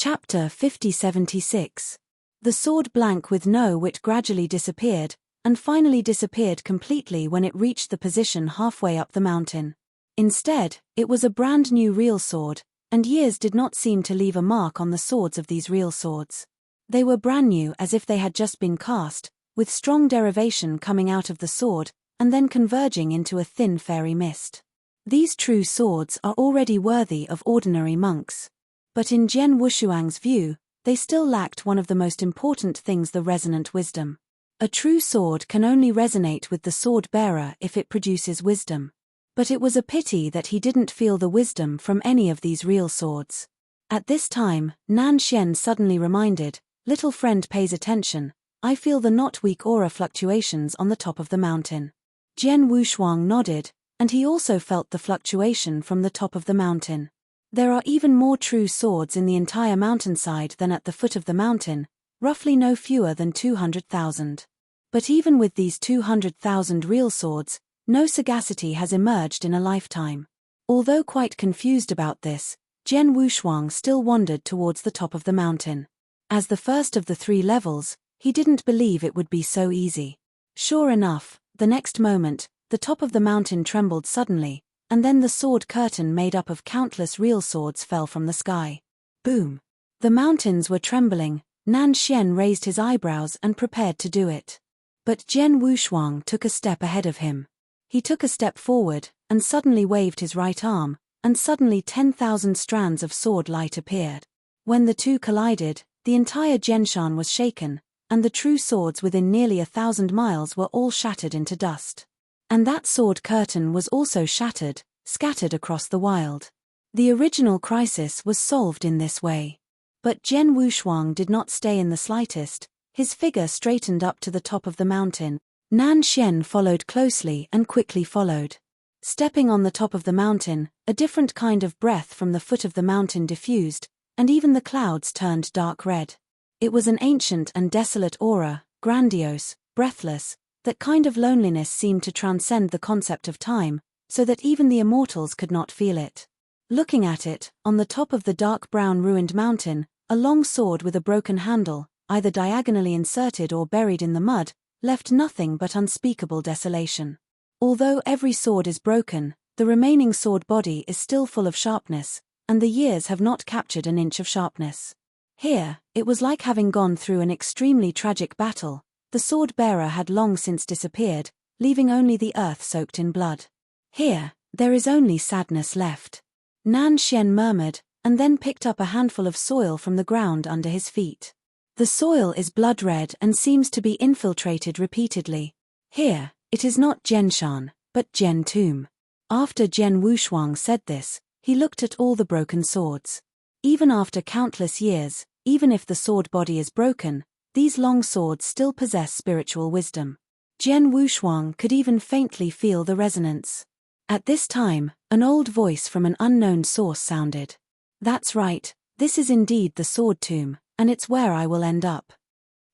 Chapter 5076. The sword blank with no wit gradually disappeared, and finally disappeared completely when it reached the position halfway up the mountain. Instead, it was a brand new real sword, and years did not seem to leave a mark on the swords of these real swords. They were brand new as if they had just been cast, with strong derivation coming out of the sword, and then converging into a thin fairy mist. These true swords are already worthy of ordinary monks. But in Jian Wushuang's view, they still lacked one of the most important things, the resonant wisdom. A true sword can only resonate with the sword bearer if it produces wisdom. But it was a pity that he didn't feel the wisdom from any of these real swords. At this time, Nan Xian suddenly reminded, "Little friend pays attention, I feel the not weak aura fluctuations on the top of the mountain." Jian Wushuang nodded, and he also felt the fluctuation from the top of the mountain. There are even more true swords in the entire mountainside than at the foot of the mountain, roughly no fewer than 200,000. But even with these 200,000 real swords, no sagacity has emerged in a lifetime. Although quite confused about this, Jian Wushuang still wandered towards the top of the mountain. As the first of the 3 levels, he didn't believe it would be so easy. Sure enough, the next moment, the top of the mountain trembled suddenly, and then the sword curtain made up of countless real swords fell from the sky. Boom! The mountains were trembling. Nan Xian raised his eyebrows and prepared to do it. But Jian Wushuang took a step ahead of him. He took a step forward, and suddenly waved his right arm, and suddenly 10,000 strands of sword light appeared. When the two collided, the entire Zhenshan was shaken, and the true swords within nearly 1,000 miles were all shattered into dust. And that sword curtain was also shattered, scattered across the wild. The original crisis was solved in this way. But Jian Wushuang did not stay in the slightest. His figure straightened up to the top of the mountain. Nan Xian followed closely and quickly followed. Stepping on the top of the mountain, a different kind of breath from the foot of the mountain diffused, and even the clouds turned dark red. It was an ancient and desolate aura, grandiose, breathless. That kind of loneliness seemed to transcend the concept of time, so that even the immortals could not feel it. Looking at it, on the top of the dark brown ruined mountain, a long sword with a broken handle, either diagonally inserted or buried in the mud, left nothing but unspeakable desolation. Although every sword is broken, the remaining sword body is still full of sharpness, and the years have not captured an inch of sharpness. Here, it was like having gone through an extremely tragic battle. The sword-bearer had long since disappeared, leaving only the earth soaked in blood. Here, there is only sadness left. Nan Xian murmured, and then picked up a handful of soil from the ground under his feet. The soil is blood-red and seems to be infiltrated repeatedly. Here, it is not Zhenshan, but Zhen Tomb. After Jian Wushuang said this, he looked at all the broken swords. Even after countless years, even if the sword body is broken, these long swords still possess spiritual wisdom. Jian Wushuang could even faintly feel the resonance. At this time, an old voice from an unknown source sounded. "That's right, this is indeed the sword tomb, and it's where I will end up."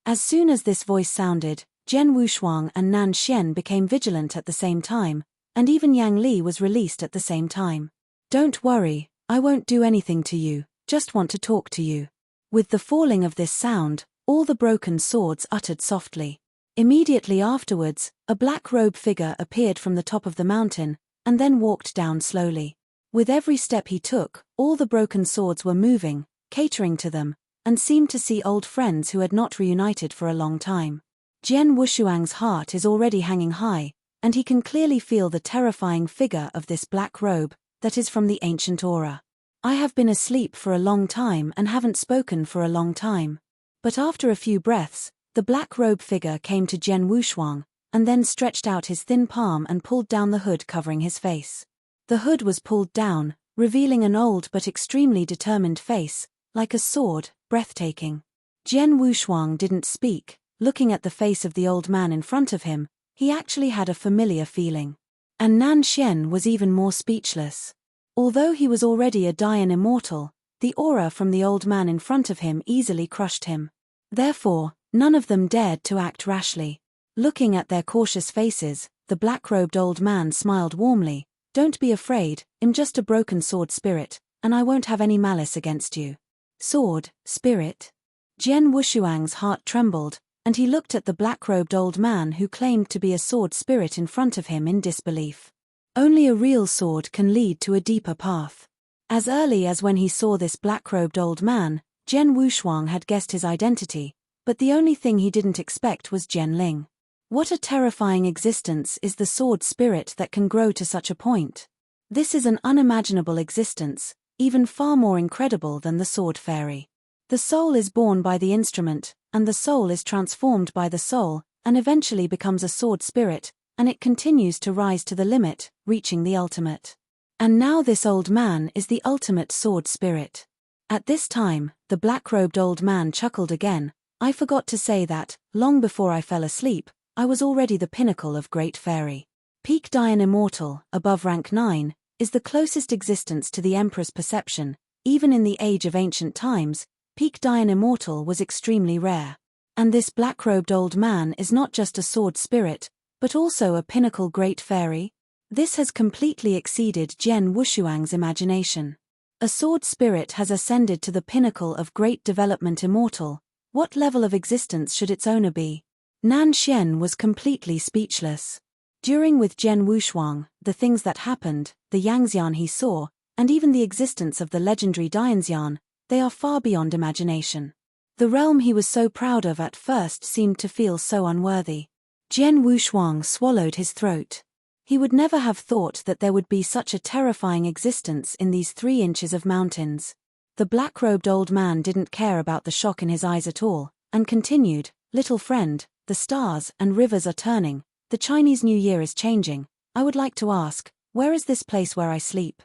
As soon as this voice sounded, Jian Wushuang and Nan Xian became vigilant at the same time, and even Yang Li was released at the same time. "Don't worry, I won't do anything to you, just want to talk to you." With the falling of this sound, all the broken swords uttered softly. Immediately afterwards, a black-robed figure appeared from the top of the mountain, and then walked down slowly. With every step he took, all the broken swords were moving, catering to them, and seemed to see old friends who had not reunited for a long time. Jian Wushuang's heart is already hanging high, and he can clearly feel the terrifying figure of this black robe, that is from the ancient aura. "I have been asleep for a long time and haven't spoken for a long time." But after a few breaths, the black robe figure came to Jian Wushuang, and then stretched out his thin palm and pulled down the hood covering his face. The hood was pulled down, revealing an old but extremely determined face, like a sword, breathtaking. Jian Wushuang didn't speak. Looking at the face of the old man in front of him, he actually had a familiar feeling. And Nan Xian was even more speechless. Although he was already a Dayan immortal, the aura from the old man in front of him easily crushed him. Therefore, none of them dared to act rashly. Looking at their cautious faces, the black-robed old man smiled warmly. "Don't be afraid, I'm just a broken sword spirit, and I won't have any malice against you." Sword, spirit. Jian Wushuang's heart trembled, and he looked at the black-robed old man who claimed to be a sword spirit in front of him in disbelief. Only a real sword can lead to a deeper path. As early as when he saw this black-robed old man, Jian Wushuang had guessed his identity, but the only thing he didn't expect was Jian Ling. What a terrifying existence is the sword spirit that can grow to such a point. This is an unimaginable existence, even far more incredible than the sword fairy. The soul is born by the instrument, and the soul is transformed by the soul, and eventually becomes a sword spirit, and it continues to rise to the limit, reaching the ultimate. And now this old man is the ultimate sword spirit. At this time, the black-robed old man chuckled again. I forgot to say that, long before I fell asleep, I was already the pinnacle of Great Fairy. Peak Dian Immortal, above rank 9, is the closest existence to the Emperor's perception. Even in the age of ancient times, Peak Dian Immortal was extremely rare. And this black-robed old man is not just a sword spirit, but also a pinnacle Great Fairy. This has completely exceeded Jian Wushuang's imagination. A sword spirit has ascended to the pinnacle of great development immortal. What level of existence should its owner be? Nan Xian was completely speechless. During with Jian Wushuang, the things that happened, the Yangxian he saw, and even the existence of the legendary Dianxian, they are far beyond imagination. The realm he was so proud of at first seemed to feel so unworthy. Jian Wushuang swallowed his throat. He would never have thought that there would be such a terrifying existence in these 3 inches of mountains. The black-robed old man didn't care about the shock in his eyes at all, and continued, "Little friend, the stars and rivers are turning, the Chinese New Year is changing. I would like to ask, where is this place where I sleep?"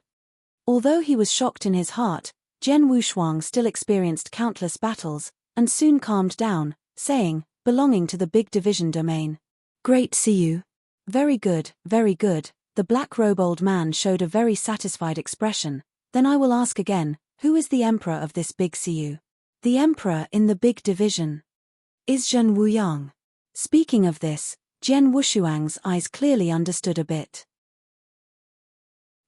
Although he was shocked in his heart, Jian Wushuang still experienced countless battles, and soon calmed down, saying, "Belonging to the big division domain." "Great, see you." Very good, very good." The black-robe old man showed a very satisfied expression. "Then I will ask again, who is the emperor of this big Siyu?" "The emperor in the big division is Zhen Wuyang." Speaking of this, Jian Wushuang's eyes clearly understood a bit.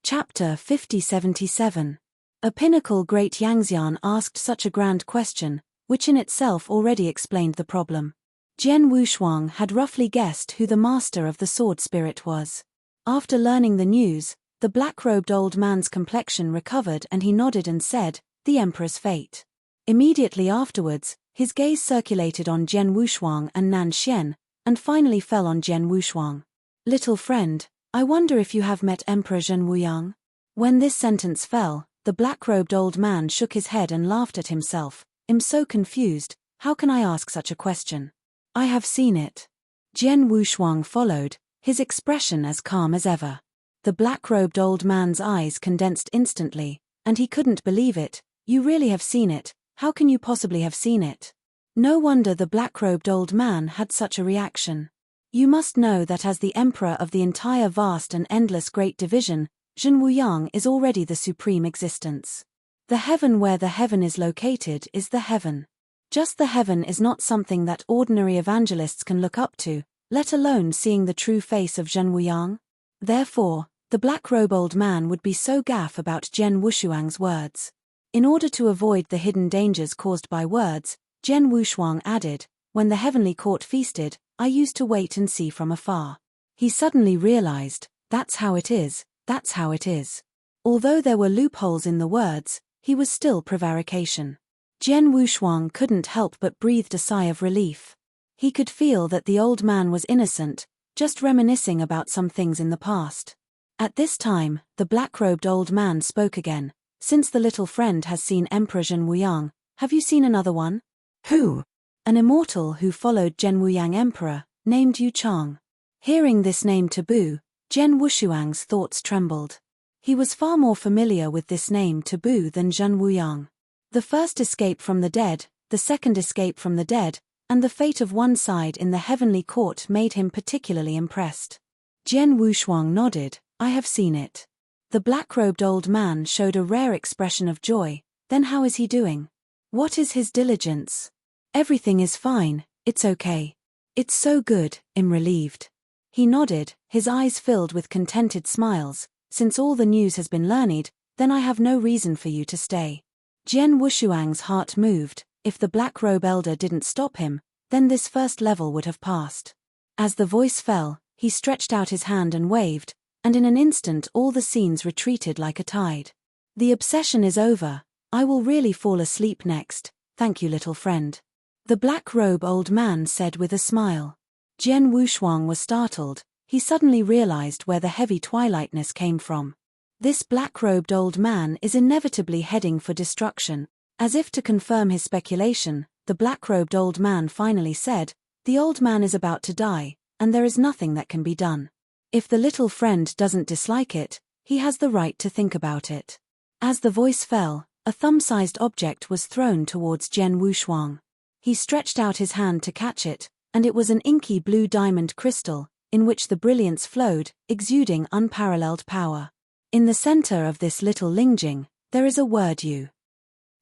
Chapter 5077. A pinnacle great Yangxian asked such a grand question, which in itself already explained the problem. Jian Wushuang had roughly guessed who the master of the sword spirit was. After learning the news, the black-robed old man's complexion recovered and he nodded and said, "The emperor's fate." Immediately afterwards, his gaze circulated on Jian Wushuang and Nan Xian, and finally fell on Jian Wushuang. "Little friend, I wonder if you have met Emperor Zhen Wuyang?" When this sentence fell, the black-robed old man shook his head and laughed at himself. "I'm so confused, how can I ask such a question? I have seen it." Jian Wushuang followed, his expression as calm as ever. The black-robed old man's eyes condensed instantly, and he couldn't believe it. "You really have seen it? How can you possibly have seen it?" No wonder the black-robed old man had such a reaction. "You must know that as the emperor of the entire vast and endless great division, Zhen Wuyang is already the supreme existence. The heaven where the heaven is located is the heaven. Just the heaven is not something that ordinary evangelists can look up to, let alone seeing the true face of Zhen Wuyang. Therefore, the black-robe old man would be so gaff about Jian Wushuang's words. In order to avoid the hidden dangers caused by words, Jian Wushuang added, "When the heavenly court feasted, I used to wait and see from afar." He suddenly realized, that's how it is, that's how it is. Although there were loopholes in the words, he was still prevarication. Jian Wushuang couldn't help but breathed a sigh of relief. He could feel that the old man was innocent, just reminiscing about some things in the past. At this time, the black-robed old man spoke again. "Since the little friend has seen Emperor Zhen Wuyang, have you seen another one?" "Who?" "An immortal who followed Zhen Wuyang Emperor, named Yu Chang." Hearing this name taboo, Jian Wushuang's thoughts trembled. He was far more familiar with this name taboo than Zhen Wuyang. The first escape from the dead, the second escape from the dead, and the fate of one side in the heavenly court made him particularly impressed. Jian Wushuang nodded, "I have seen it." The black-robed old man showed a rare expression of joy. "Then how is he doing? What is his diligence?" "Everything is fine, it's okay." "It's so good," I'm relieved. He nodded, his eyes filled with contented smiles. "Since all the news has been learned, then I have no reason for you to stay. Jian Wushuang's heart moved. If the Black Robe Elder didn't stop him, then this first level would have passed. As the voice fell, he stretched out his hand and waved, and in an instant all the scenes retreated like a tide. The obsession is over. I will really fall asleep next, thank you little friend. The Black Robe Old Man said with a smile. Jian Wushuang was startled. He suddenly realized where the heavy twilightness came from. This black-robed old man is inevitably heading for destruction. As if to confirm his speculation, the black-robed old man finally said, "The old man is about to die, and there is nothing that can be done. If the little friend doesn't dislike it, he has the right to think about it." As the voice fell, a thumb-sized object was thrown towards Jian Wushuang. He stretched out his hand to catch it, and it was an inky blue diamond crystal, in which the brilliance flowed, exuding unparalleled power. In the center of this little Lingjing, there is a word you.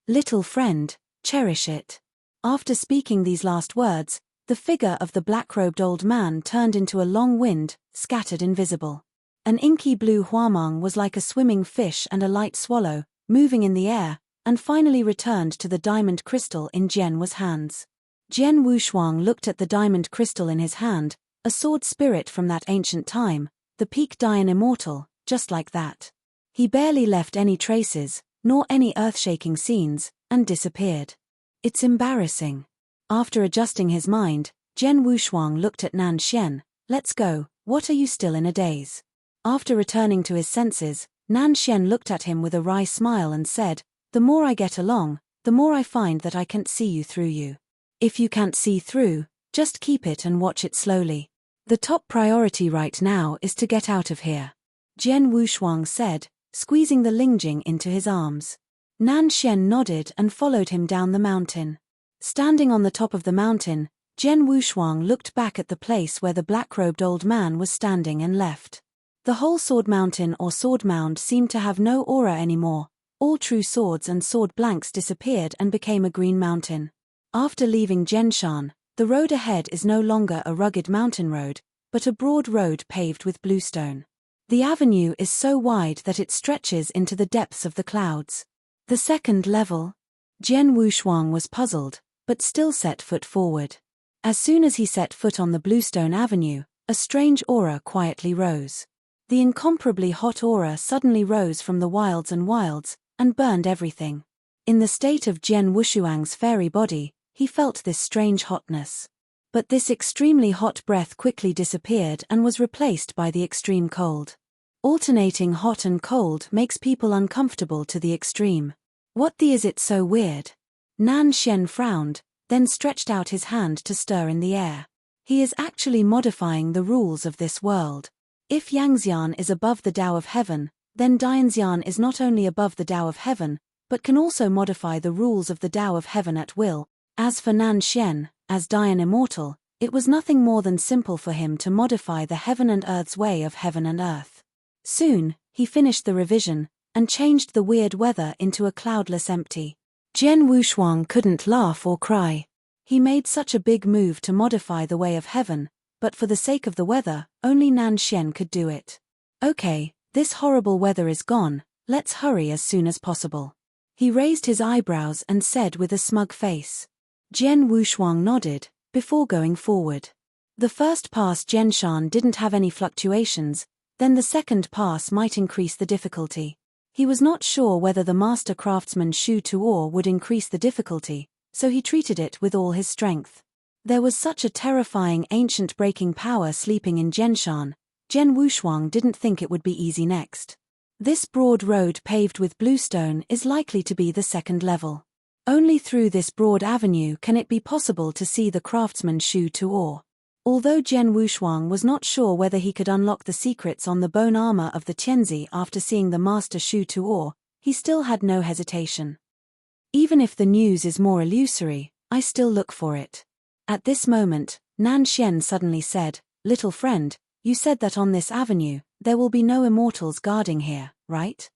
Little friend, cherish it. After speaking these last words, the figure of the black-robed old man turned into a long wind, scattered invisible. An inky blue huamang was like a swimming fish and a light swallow, moving in the air, and finally returned to the diamond crystal in Jian's hands. Jian Wushuang looked at the diamond crystal in his hand, a sword spirit from that ancient time, the peak Dian immortal, just like that. He barely left any traces, nor any earth-shaking scenes, and disappeared. It's embarrassing. After adjusting his mind, Jian Wushuang looked at Nan Xian. Let's go, what are you still in a daze? After returning to his senses, Nan Xian looked at him with a wry smile and said, the more I get along, the more I find that I can't see you through you. If you can't see through, just keep it and watch it slowly. The top priority right now is to get out of here. Jian Wushuang said, squeezing the Lingjing into his arms. Nan Xian nodded and followed him down the mountain. Standing on the top of the mountain, Jian Wushuang looked back at the place where the black-robed old man was standing and left. The whole sword mountain or sword mound seemed to have no aura anymore. All true swords and sword blanks disappeared and became a green mountain. After leaving Zhenshan, the road ahead is no longer a rugged mountain road, but a broad road paved with bluestone. The avenue is so wide that it stretches into the depths of the clouds. The second level? Jian Wushuang was puzzled, but still set foot forward. As soon as he set foot on the bluestone avenue, a strange aura quietly rose. The incomparably hot aura suddenly rose from the wilds and burned everything. In the state of Jian Wushuang's fairy body, he felt this strange hotness. But this extremely hot breath quickly disappeared and was replaced by the extreme cold. Alternating hot and cold makes people uncomfortable to the extreme. What is it so weird? Nan Xian frowned, then stretched out his hand to stir in the air. He is actually modifying the rules of this world. If Yangxian is above the Tao of Heaven, then Dianxian is not only above the Tao of Heaven, but can also modify the rules of the Tao of Heaven at will. As for Nan Xian, as Dian immortal, it was nothing more than simple for him to modify the heaven and earth's way of heaven and earth. Soon, he finished the revision, and changed the weird weather into a cloudless empty. Jian Wushuang couldn't laugh or cry. He made such a big move to modify the way of heaven, but for the sake of the weather, only Nan Xian could do it. Okay, this horrible weather is gone, let's hurry as soon as possible. He raised his eyebrows and said with a smug face. Jian Wushuang nodded, before going forward. The first pass Zhenshan didn't have any fluctuations, then the second pass might increase the difficulty. He was not sure whether the master craftsman Shu Tuor would increase the difficulty, so he treated it with all his strength. There was such a terrifying ancient breaking power sleeping in Zhenshan, Jian Wushuang didn't think it would be easy next. This broad road paved with bluestone is likely to be the second level. Only through this broad avenue can it be possible to see the craftsman Shu Tuor. Although Jian Wushuang was not sure whether he could unlock the secrets on the bone armor of the Tianzi after seeing the master Shu Tuor, he still had no hesitation. Even if the news is more illusory, I still look for it. At this moment, Nan Xian suddenly said, little friend, you said that on this avenue, there will be no immortals guarding here, right?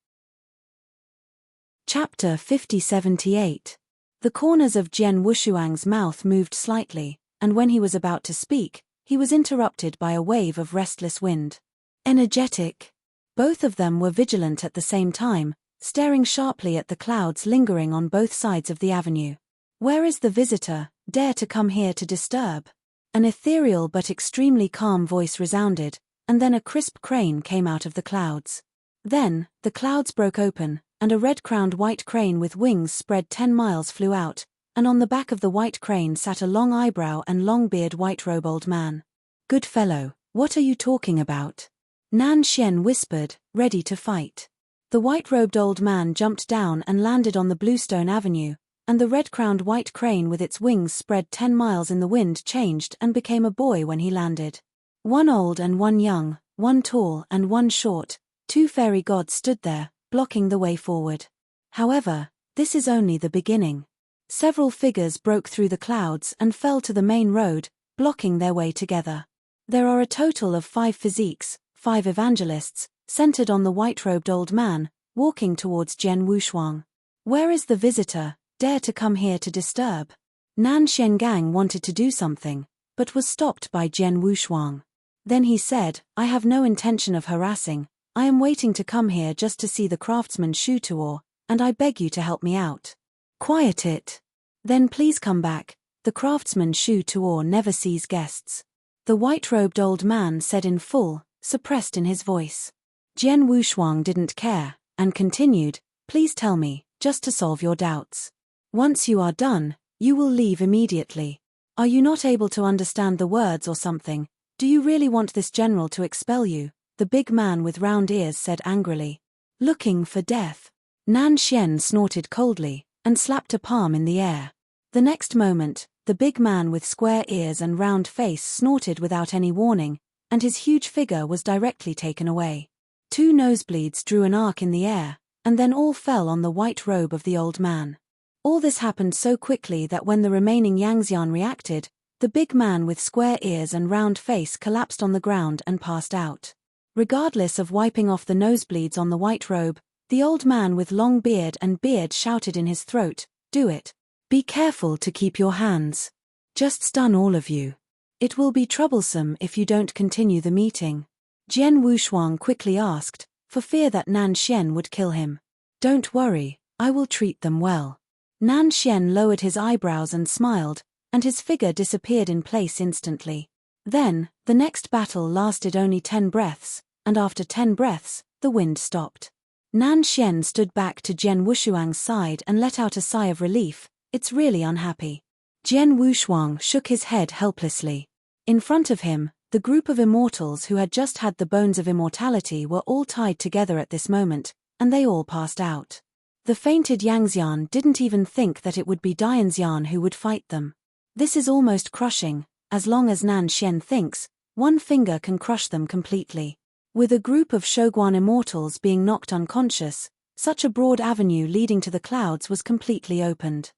Chapter 5078. The corners of Jian Wushuang's mouth moved slightly, and when he was about to speak, he was interrupted by a wave of restless wind. Energetic. Both of them were vigilant at the same time, staring sharply at the clouds lingering on both sides of the avenue. Where is the visitor, dare to come here to disturb? An ethereal but extremely calm voice resounded, and then a crisp crane came out of the clouds. Then, the clouds broke open, and a red-crowned white crane with wings spread 10 miles flew out, and on the back of the white crane sat a long eyebrow and long beard white-robe old man. Good fellow, what are you talking about? Nan Xian whispered, ready to fight. The white-robed old man jumped down and landed on the bluestone avenue, and the red-crowned white crane with its wings spread 10 miles in the wind changed and became a boy when he landed. One old and one young, one tall and one short, 2 fairy gods stood there, blocking the way forward. However, this is only the beginning. Several figures broke through the clouds and fell to the main road, blocking their way together. There are a total of 5 physiques, 5 evangelists, centered on the white-robed old man, walking towards Jian Wushuang. Where is the visitor, dare to come here to disturb? Nan Xiangang wanted to do something, but was stopped by Jian Wushuang. Then he said, I have no intention of harassing, I am waiting to come here just to see the craftsman Shu Tuo, and I beg you to help me out. Quiet it. Then please come back, the craftsman Shu Tuo never sees guests. The white-robed old man said in full, suppressed in his voice. Jian Wushuang didn't care, and continued, please tell me, just to solve your doubts. Once you are done, you will leave immediately. Are you not able to understand the words or something? Do you really want this general to expel you? The big man with round ears said angrily. Looking for death. Nan Xian snorted coldly, and slapped a palm in the air. The next moment, the big man with square ears and round face snorted without any warning, and his huge figure was directly taken away. 2 nosebleeds drew an arc in the air, and then all fell on the white robe of the old man. All this happened so quickly that when the remaining Yangxian reacted, the big man with square ears and round face collapsed on the ground and passed out. Regardless of wiping off the nosebleeds on the white robe, the old man with long beard shouted in his throat, do it. Be careful to keep your hands. Just stun all of you. It will be troublesome if you don't continue the meeting. Jian Wushuang quickly asked, for fear that Nan Xian would kill him. Don't worry, I will treat them well. Nan Xian lowered his eyebrows and smiled, and his figure disappeared in place instantly. Then, the next battle lasted only 10 breaths, and after 10 breaths, the wind stopped. Nan Xian stood back to Jian Wushuang's side and let out a sigh of relief. It's really unhappy. Jian Wushuang shook his head helplessly. In front of him, the group of immortals who had just had the bones of immortality were all tied together at this moment, and they all passed out. The fainted Yangxian didn't even think that it would be Dianxian who would fight them. This is almost crushing. As long as Nan Xian thinks, one finger can crush them completely. With a group of Shoguan immortals being knocked unconscious, such a broad avenue leading to the clouds was completely opened.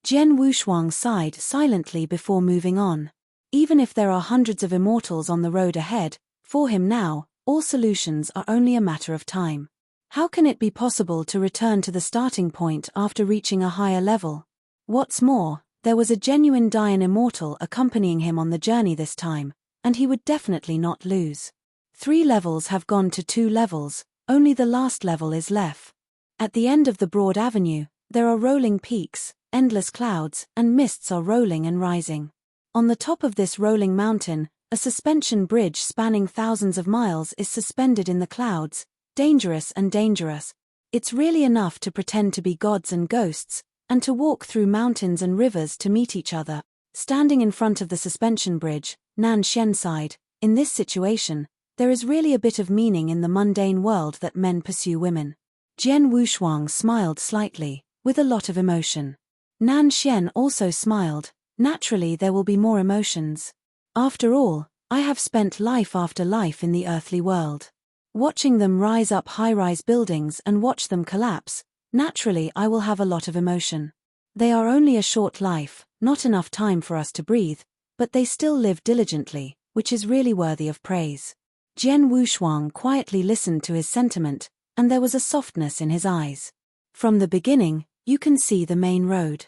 Jian Wushuang sighed silently before moving on. Even if there are hundreds of immortals on the road ahead, for him now, all solutions are only a matter of time. How can it be possible to return to the starting point after reaching a higher level? What's more, there was a genuine Dian immortal accompanying him on the journey this time, and he would definitely not lose. 3 levels have gone to 2 levels, only the last level is left. At the end of the broad avenue, there are rolling peaks, endless clouds, and mists are rolling and rising. On the top of this rolling mountain, a suspension bridge spanning thousands of miles is suspended in the clouds, dangerous and dangerous. It's really enough to pretend to be gods and ghosts, and to walk through mountains and rivers to meet each other. Standing in front of the suspension bridge, Nan Xian sighed, in this situation, there is really a bit of meaning in the mundane world that men pursue women. Jian Wushuang smiled slightly, with a lot of emotion. Nan Xian also smiled. Naturally there will be more emotions. After all, I have spent life after life in the earthly world. Watching them rise up high-rise buildings and watch them collapse, naturally I will have a lot of emotion. They are only a short life, not enough time for us to breathe, but they still live diligently, which is really worthy of praise. Jian Wushuang quietly listened to his sentiment, and there was a softness in his eyes. From the beginning, you can see the main road.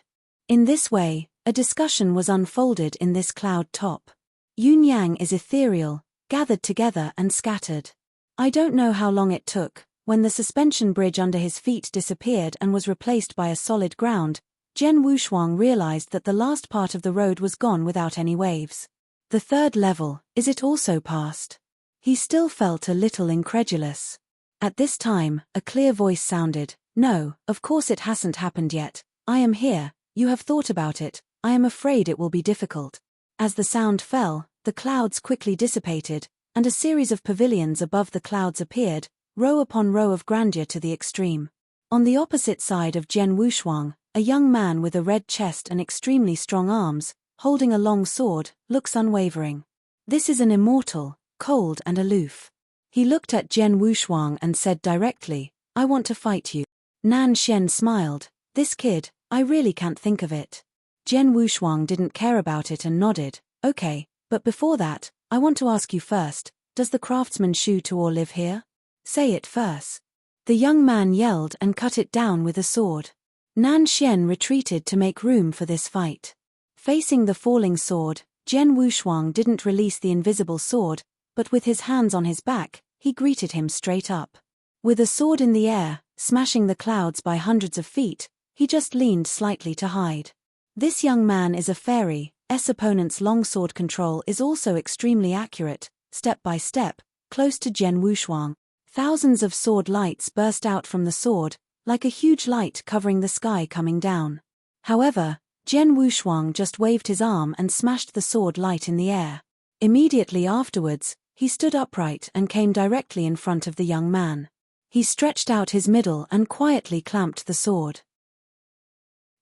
In this way, a discussion was unfolded in this cloud top. Yun-yang is ethereal, gathered together and scattered. I don't know how long it took, When the suspension bridge under his feet disappeared and was replaced by a solid ground, Jian Wushuang realized that the last part of the road was gone without any waves. The third level, is it also past? He still felt a little incredulous. At this time, a clear voice sounded, "No, of course it hasn't happened yet. I am here, you have thought about it, I am afraid it will be difficult." As the sound fell, the clouds quickly dissipated, and a series of pavilions above the clouds appeared, row upon row of grandeur to the extreme. On the opposite side of Jian Wushuang, a young man with a red chest and extremely strong arms, holding a long sword, looks unwavering. This is an immortal, cold and aloof. He looked at Jian Wushuang and said directly, "I want to fight you." Nan Xian smiled. "This kid, I really can't think of it." Jian Wushuang didn't care about it and nodded, "Okay, but before that, I want to ask you first, does the craftsman Shu Tuo live here? Say it first." The young man yelled and cut it down with a sword. Nan Xian retreated to make room for this fight. Facing the falling sword, Jian Wushuang didn't release the invisible sword, but with his hands on his back, he greeted him straight up. With a sword in the air, smashing the clouds by hundreds of feet, he just leaned slightly to hide. This young man is a fairy. Opponent's longsword control is also extremely accurate, step by step, close to Jian Wushuang. Thousands of sword lights burst out from the sword, like a huge light covering the sky coming down. However, Jian Wushuang just waved his arm and smashed the sword light in the air. Immediately afterwards, he stood upright and came directly in front of the young man. He stretched out his middle and quietly clamped the sword.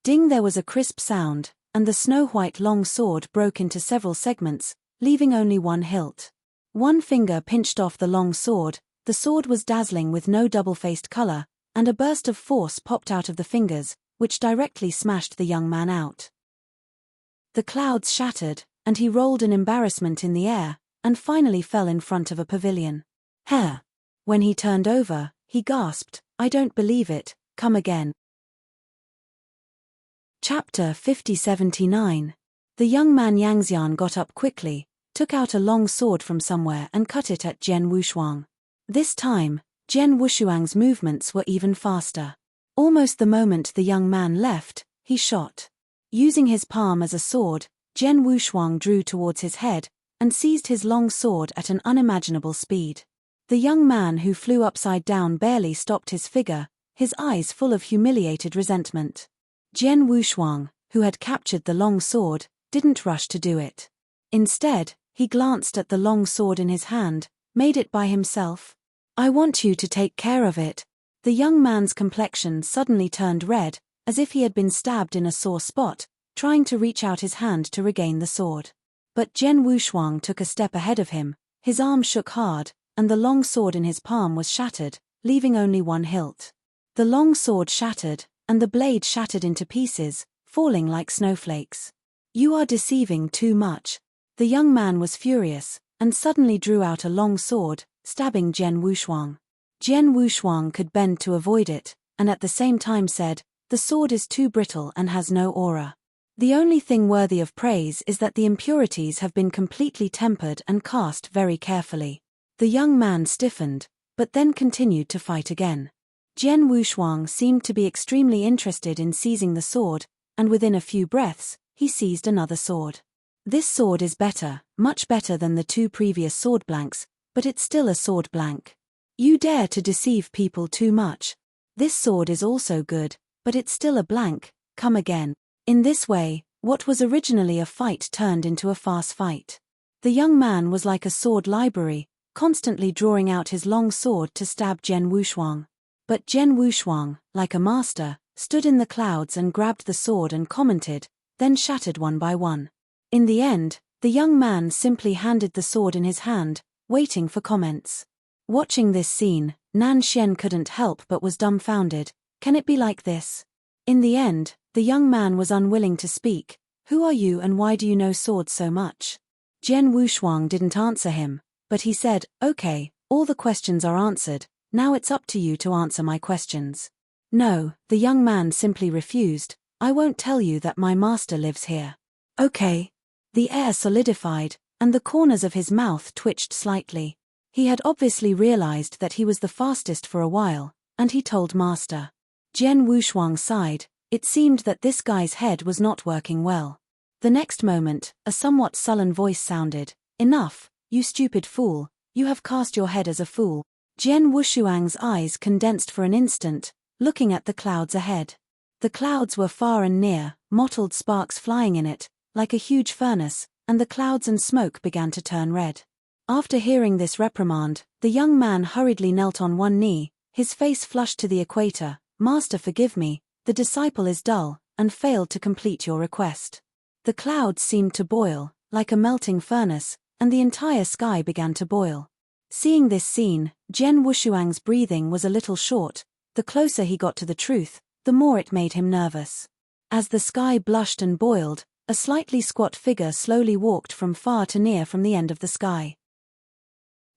Ding! There was a crisp sound, and the snow-white long sword broke into several segments, leaving only one hilt. One finger pinched off the long sword, the sword was dazzling with no double-faced color, and a burst of force popped out of the fingers, which directly smashed the young man out. The clouds shattered, and he rolled in embarrassment in the air, and finally fell in front of a pavilion. "Huh." When he turned over, he gasped, "I don't believe it, come again." Chapter 5079. The young man Yangxian got up quickly, took out a long sword from somewhere and cut it at Jian Wushuang. This time, Jian Wushuang's movements were even faster. Almost the moment the young man left, he shot. Using his palm as a sword, Jian Wushuang drew towards his head, and seized his long sword at an unimaginable speed. The young man who flew upside down barely stopped his figure, his eyes full of humiliated resentment. Jian Wushuang, who had captured the long sword, didn't rush to do it. Instead, he glanced at the long sword in his hand, made it by himself. "I want you to take care of it." The young man's complexion suddenly turned red, as if he had been stabbed in a sore spot, trying to reach out his hand to regain the sword. But Jian Wushuang took a step ahead of him, his arm shook hard, and the long sword in his palm was shattered, leaving only one hilt. The long sword shattered, and the blade shattered into pieces, falling like snowflakes. "You are deceiving too much." The young man was furious, and suddenly drew out a long sword, stabbing Jian Wushuang. Jian Wushuang could bend to avoid it, and at the same time said, "The sword is too brittle and has no aura. The only thing worthy of praise is that the impurities have been completely tempered and cast very carefully." The young man stiffened, but then continued to fight again. Jian Wushuang seemed to be extremely interested in seizing the sword, and within a few breaths, he seized another sword. "This sword is better, much better than the two previous sword blanks, but it's still a sword blank. You dare to deceive people too much. This sword is also good, but it's still a blank, come again." In this way, what was originally a fight turned into a fast fight. The young man was like a sword library, constantly drawing out his long sword to stab Jian Wushuang. But Jian Wushuang, like a master, stood in the clouds and grabbed the sword and commented, then shattered one by one. In the end, the young man simply handed the sword in his hand, waiting for comments. Watching this scene, Nan Xian couldn't help but was dumbfounded. Can it be like this? In the end, the young man was unwilling to speak. "Who are you and why do you know swords so much?" Jian Wushuang didn't answer him, but he said, "Okay, all the questions are answered, now it's up to you to answer my questions." "No," the young man simply refused, "I won't tell you that my master lives here." "Okay." The air solidified, and the corners of his mouth twitched slightly. He had obviously realized that he was the fastest for a while, and he told Master. Jian Wushuang sighed. It seemed that this guy's head was not working well. The next moment, a somewhat sullen voice sounded. Enough, you stupid fool, you have cast your head as a fool. Jian Wushuang's eyes condensed for an instant, looking at the clouds ahead. The clouds were far and near, mottled sparks flying in it, like a huge furnace, and the clouds and smoke began to turn red. After hearing this reprimand, the young man hurriedly knelt on one knee, his face flushed to the equator. Master, forgive me, the disciple is dull, and failed to complete your request. The clouds seemed to boil, like a melting furnace, and the entire sky began to boil. Seeing this scene, Jian Wushuang's breathing was a little short. The closer he got to the truth, the more it made him nervous. As the sky blushed and boiled, a slightly squat figure slowly walked from far to near from the end of the sky.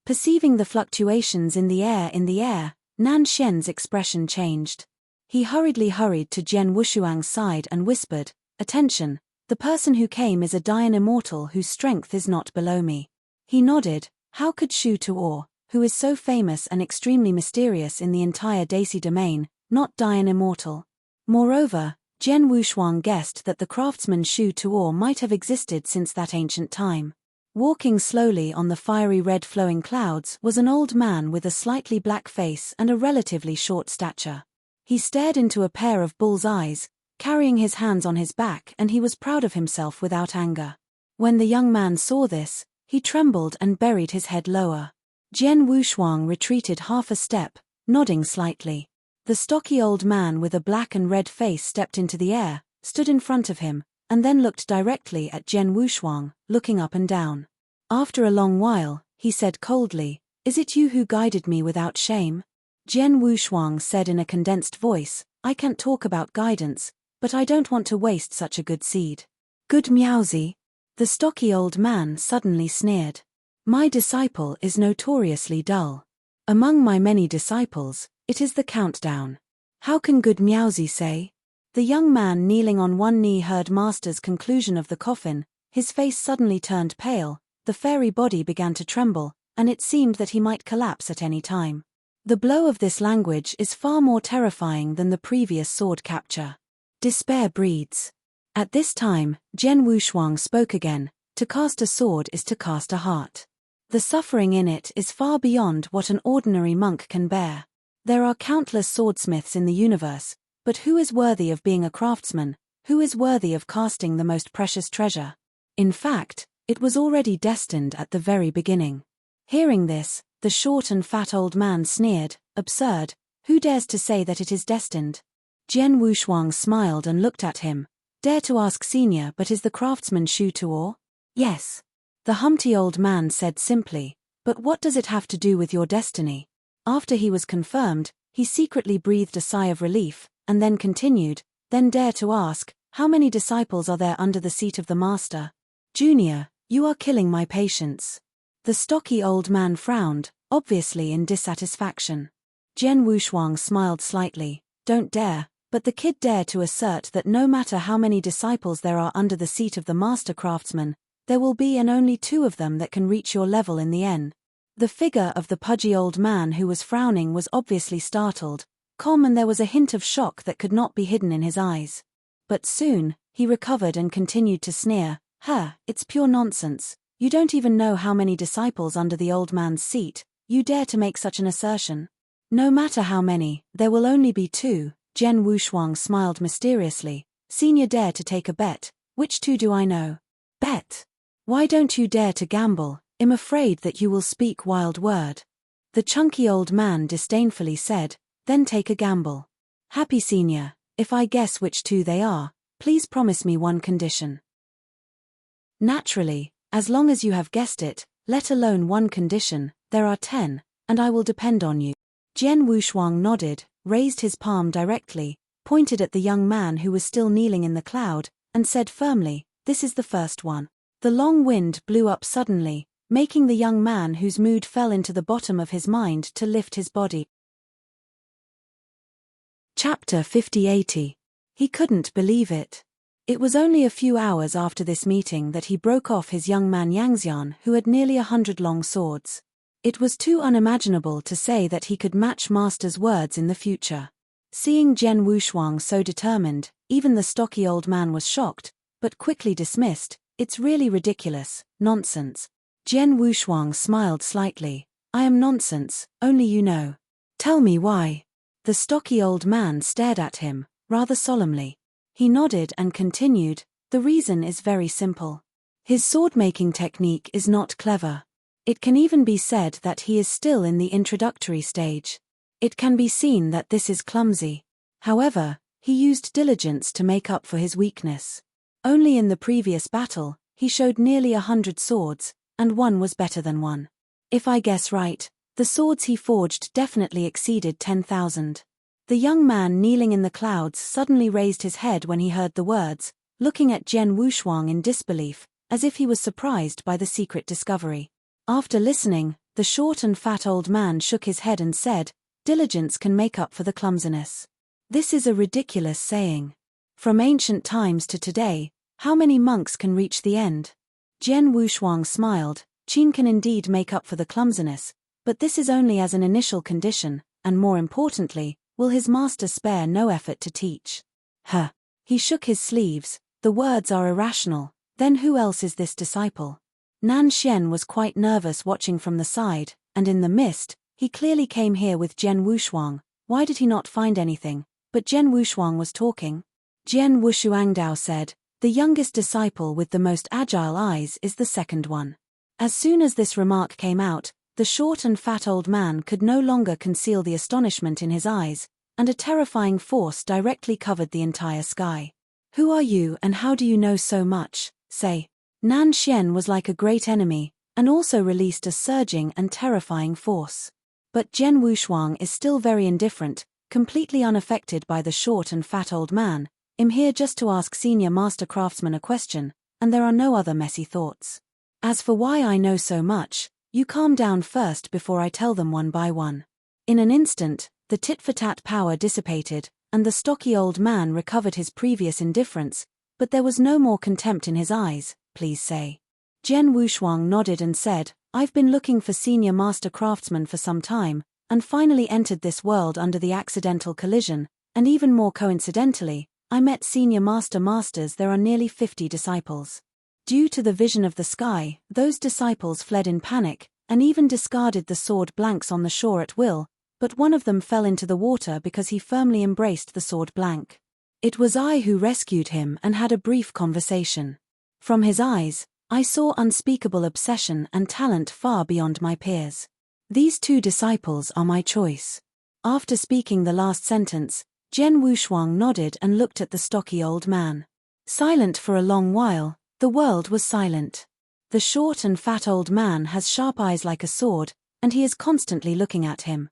Perceiving the fluctuations in the air, Nan Xian's expression changed. He hurried to Jian Wushuang's side and whispered, "Attention, the person who came is a Dian immortal whose strength is not below me." He nodded. How could Shu Tuo, who is so famous and extremely mysterious in the entire Daisy domain, not Dian immortal? Moreover, Jian Wushuang guessed that the craftsman Shu Tuo might have existed since that ancient time. Walking slowly on the fiery red flowing clouds was an old man with a slightly black face and a relatively short stature. He stared into a pair of bull's eyes, carrying his hands on his back, and he was proud of himself without anger. When the young man saw this, he trembled and buried his head lower. Jian Wushuang retreated half a step, nodding slightly. The stocky old man with a black and red face stepped into the air, stood in front of him, and then looked directly at Jian Wushuang, looking up and down. After a long while, he said coldly, "Is it you who guided me without shame?" Jian Wushuang said in a condensed voice, "I can't talk about guidance, but I don't want to waste such a good seed." "Good Miaozi." The stocky old man suddenly sneered. "My disciple is notoriously dull. Among my many disciples, it is the countdown. How can good Miaozi say?" The young man kneeling on one knee heard Master's conclusion of the coffin. His face suddenly turned pale, the fairy body began to tremble, and it seemed that he might collapse at any time. The blow of this language is far more terrifying than the previous sword capture. Despair breeds. At this time, Jian Wushuang spoke again. To cast a sword is to cast a heart. The suffering in it is far beyond what an ordinary monk can bear. There are countless swordsmiths in the universe, but who is worthy of being a craftsman? Who is worthy of casting the most precious treasure? In fact, it was already destined at the very beginning. Hearing this, the short and fat old man sneered, "Absurd, who dares to say that it is destined?" Jian Wushuang smiled and looked at him. "Dare to ask senior, but is the craftsman Shu Tuo?" "Yes." The humpty old man said simply, "But what does it have to do with your destiny?" After he was confirmed, he secretly breathed a sigh of relief, and then continued, "Then dare to ask, how many disciples are there under the seat of the master?" "Junior, you are killing my patience." The stocky old man frowned, obviously in dissatisfaction. Jian Wushuang smiled slightly. "Don't dare, but the kid dared to assert that no matter how many disciples there are under the seat of the master craftsman, there will be and only 2 of them that can reach your level in the end." The figure of the pudgy old man who was frowning was obviously startled, and there was a hint of shock that could not be hidden in his eyes. But soon, he recovered and continued to sneer, It's pure nonsense. You don't even know how many disciples under the old man's seat. You dare to make such an assertion? No matter how many, there will only be 2, Jian Wushuang smiled mysteriously. Senior dare to take a bet. Which 2 do I know? Bet? Why don't you dare to gamble? I'm afraid that you will speak wild word. The chunky old man disdainfully said, "Then take a gamble." "Happy senior, if I guess which 2 they are, please promise me one condition." "Naturally, as long as you have guessed it, let alone one condition, there are 10, and I will depend on you." Jian Wushuang nodded, raised his palm directly, pointed at the young man who was still kneeling in the cloud, and said firmly, "This is the first one." The long wind blew up suddenly, making the young man whose mood fell into the bottom of his mind to lift his body. Chapter 5080. He couldn't believe it. It was only a few hours after this meeting that he broke off his young man Yangxian, who had nearly 100 long swords. It was too unimaginable to say that he could match Master's words in the future. Seeing Jian Wushuang so determined, even the stocky old man was shocked, but quickly dismissed. It's really ridiculous, nonsense. Jian Wushuang smiled slightly. I am nonsense, only you know. Tell me why. The stocky old man stared at him, rather solemnly. He nodded and continued, the reason is very simple. His sword-making technique is not clever. It can even be said that he is still in the introductory stage. It can be seen that this is clumsy. However, he used diligence to make up for his weakness. Only in the previous battle, he showed nearly 100 swords, and one was better than one. If I guess right, the swords he forged definitely exceeded 10,000. The young man kneeling in the clouds suddenly raised his head when he heard the words, looking at Jian Wushuang in disbelief, as if he was surprised by the secret discovery. After listening, the short and fat old man shook his head and said, diligence can make up for the clumsiness. This is a ridiculous saying. From ancient times to today, how many monks can reach the end? Jian Wushuang smiled. Qin can indeed make up for the clumsiness, but this is only as an initial condition, and more importantly, will his master spare no effort to teach? He shook his sleeves. The words are irrational. Then who else is this disciple? Nan Xian was quite nervous watching from the side, and in the mist, he clearly came here with Jian Wushuang. Why did he not find anything? But Jian Wushuang was talking. Jian Wushuangdao said, the youngest disciple with the most agile eyes is the second one. As soon as this remark came out, the short and fat old man could no longer conceal the astonishment in his eyes, and a terrifying force directly covered the entire sky. Who are you and how do you know so much? Say. Nan Xian was like a great enemy, and also released a surging and terrifying force. But Jian Wushuang is still very indifferent, completely unaffected by the short and fat old man. I'm here just to ask Senior Master Craftsman a question, and there are no other messy thoughts. As for why I know so much, you calm down first before I tell them one by one. In an instant, the tit-for-tat power dissipated, and the stocky old man recovered his previous indifference, but there was no more contempt in his eyes. Please say. Jian Wushuang nodded and said, I've been looking for Senior Master Craftsman for some time, and finally entered this world under the accidental collision, and even more coincidentally, I met Senior Masters. There are nearly 50 disciples. Due to the vision of the sky, those disciples fled in panic, and even discarded the sword blanks on the shore at will, but one of them fell into the water because he firmly embraced the sword blank. It was I who rescued him and had a brief conversation. From his eyes, I saw unspeakable obsession and talent far beyond my peers. These two disciples are my choice. After speaking the last sentence, Jian Wushuang nodded and looked at the stocky old man. Silent for a long while, the world was silent. The short and fat old man has sharp eyes like a sword, and he is constantly looking at him.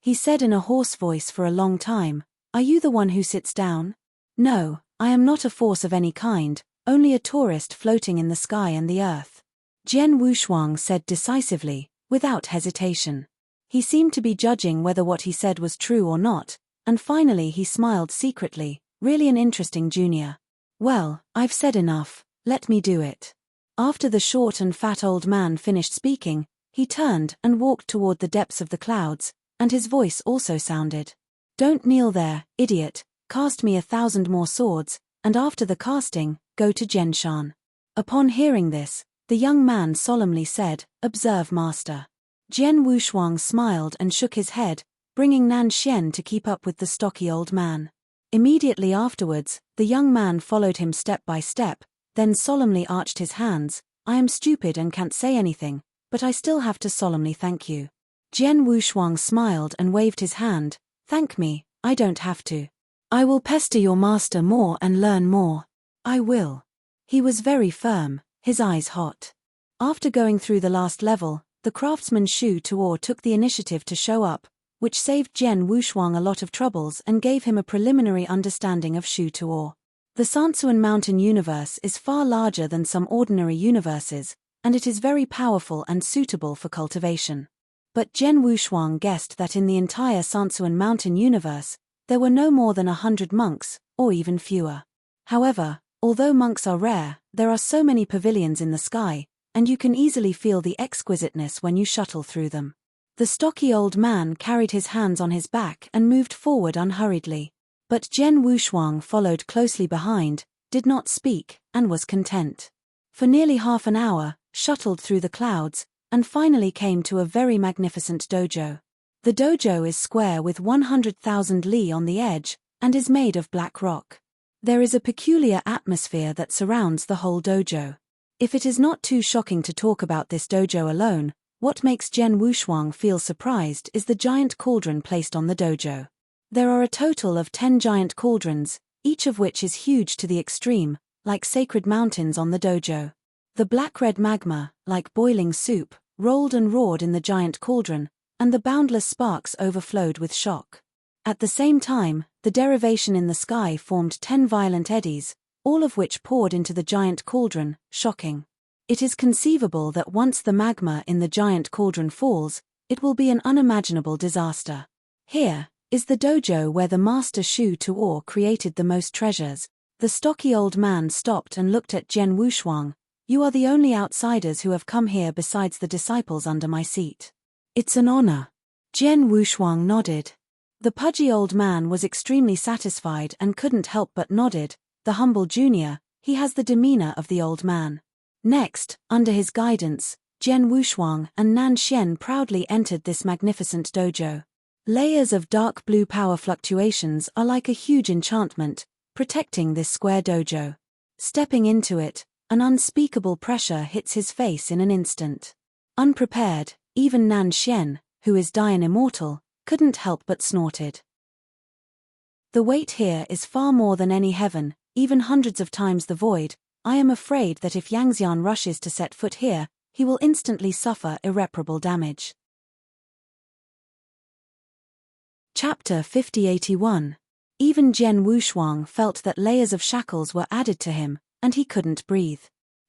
He said in a hoarse voice for a long time, Are you the one who sits down? No, I am not a force of any kind. Only a tourist floating in the sky and the earth. Jian Wushuang said decisively, without hesitation. He seemed to be judging whether what he said was true or not, and finally he smiled secretly, really an interesting junior. Well, I've said enough, let me do it. After the short and fat old man finished speaking, he turned and walked toward the depths of the clouds, and his voice also sounded. Don't kneel there, idiot, cast me 1,000 more swords, and after the casting, go to Zhenshan. Upon hearing this, the young man solemnly said, Observe, master. Jian Wushuang smiled and shook his head, bringing Nan Xian to keep up with the stocky old man. Immediately afterwards, the young man followed him step by step, then solemnly arched his hands. I am stupid and can't say anything, but I still have to solemnly thank you. Jian Wushuang smiled and waved his hand. Thank me, I don't have to. I will pester your master more and learn more. I will. He was very firm, his eyes hot. After going through the last level, the craftsman Shu Tuo took the initiative to show up, which saved Jian Wushuang a lot of troubles and gave him a preliminary understanding of Shu Tuo. The Sansuan Mountain universe is far larger than some ordinary universes, and it is very powerful and suitable for cultivation. But Jian Wushuang guessed that in the entire Sansuan Mountain universe, there were no more than 100 monks, or even fewer. However, although monks are rare, there are so many pavilions in the sky, and you can easily feel the exquisiteness when you shuttle through them. The stocky old man carried his hands on his back and moved forward unhurriedly. But Jian Wushuang followed closely behind, did not speak, and was content. For nearly half an hour, shuttled through the clouds, and finally came to a very magnificent dojo. The dojo is square with 100,000 li on the edge, and is made of black rock. There is a peculiar atmosphere that surrounds the whole dojo. If it is not too shocking to talk about this dojo alone, what makes Jian Wushuang feel surprised is the giant cauldron placed on the dojo. There are a total of 10 giant cauldrons, each of which is huge to the extreme, like sacred mountains on the dojo. The black-red magma, like boiling soup, rolled and roared in the giant cauldron, and the boundless sparks overflowed with shock. At the same time, the derivation in the sky formed 10 violent eddies, all of which poured into the giant cauldron, shocking. It is conceivable that once the magma in the giant cauldron falls, it will be an unimaginable disaster. Here is the dojo where the master Shu Tuo created the most treasures. The stocky old man stopped and looked at Jian Wushuang. You are the only outsiders who have come here besides the disciples under my seat. It's an honor. Jian Wushuang nodded. The pudgy old man was extremely satisfied and couldn't help but nodded. The humble junior, he has the demeanor of the old man. Next, under his guidance, Jian Wushuang and Nan Xian proudly entered this magnificent dojo. Layers of dark blue power fluctuations are like a huge enchantment, protecting this square dojo. Stepping into it, an unspeakable pressure hits his face in an instant. Unprepared, even Nan Xian, who is Dian immortal, couldn't help but snorted. The weight here is far more than any heaven, even hundreds of times the void. I am afraid that if Yangxian rushes to set foot here, he will instantly suffer irreparable damage. Chapter 5081. Even Jian Wushuang felt that layers of shackles were added to him, and he couldn't breathe.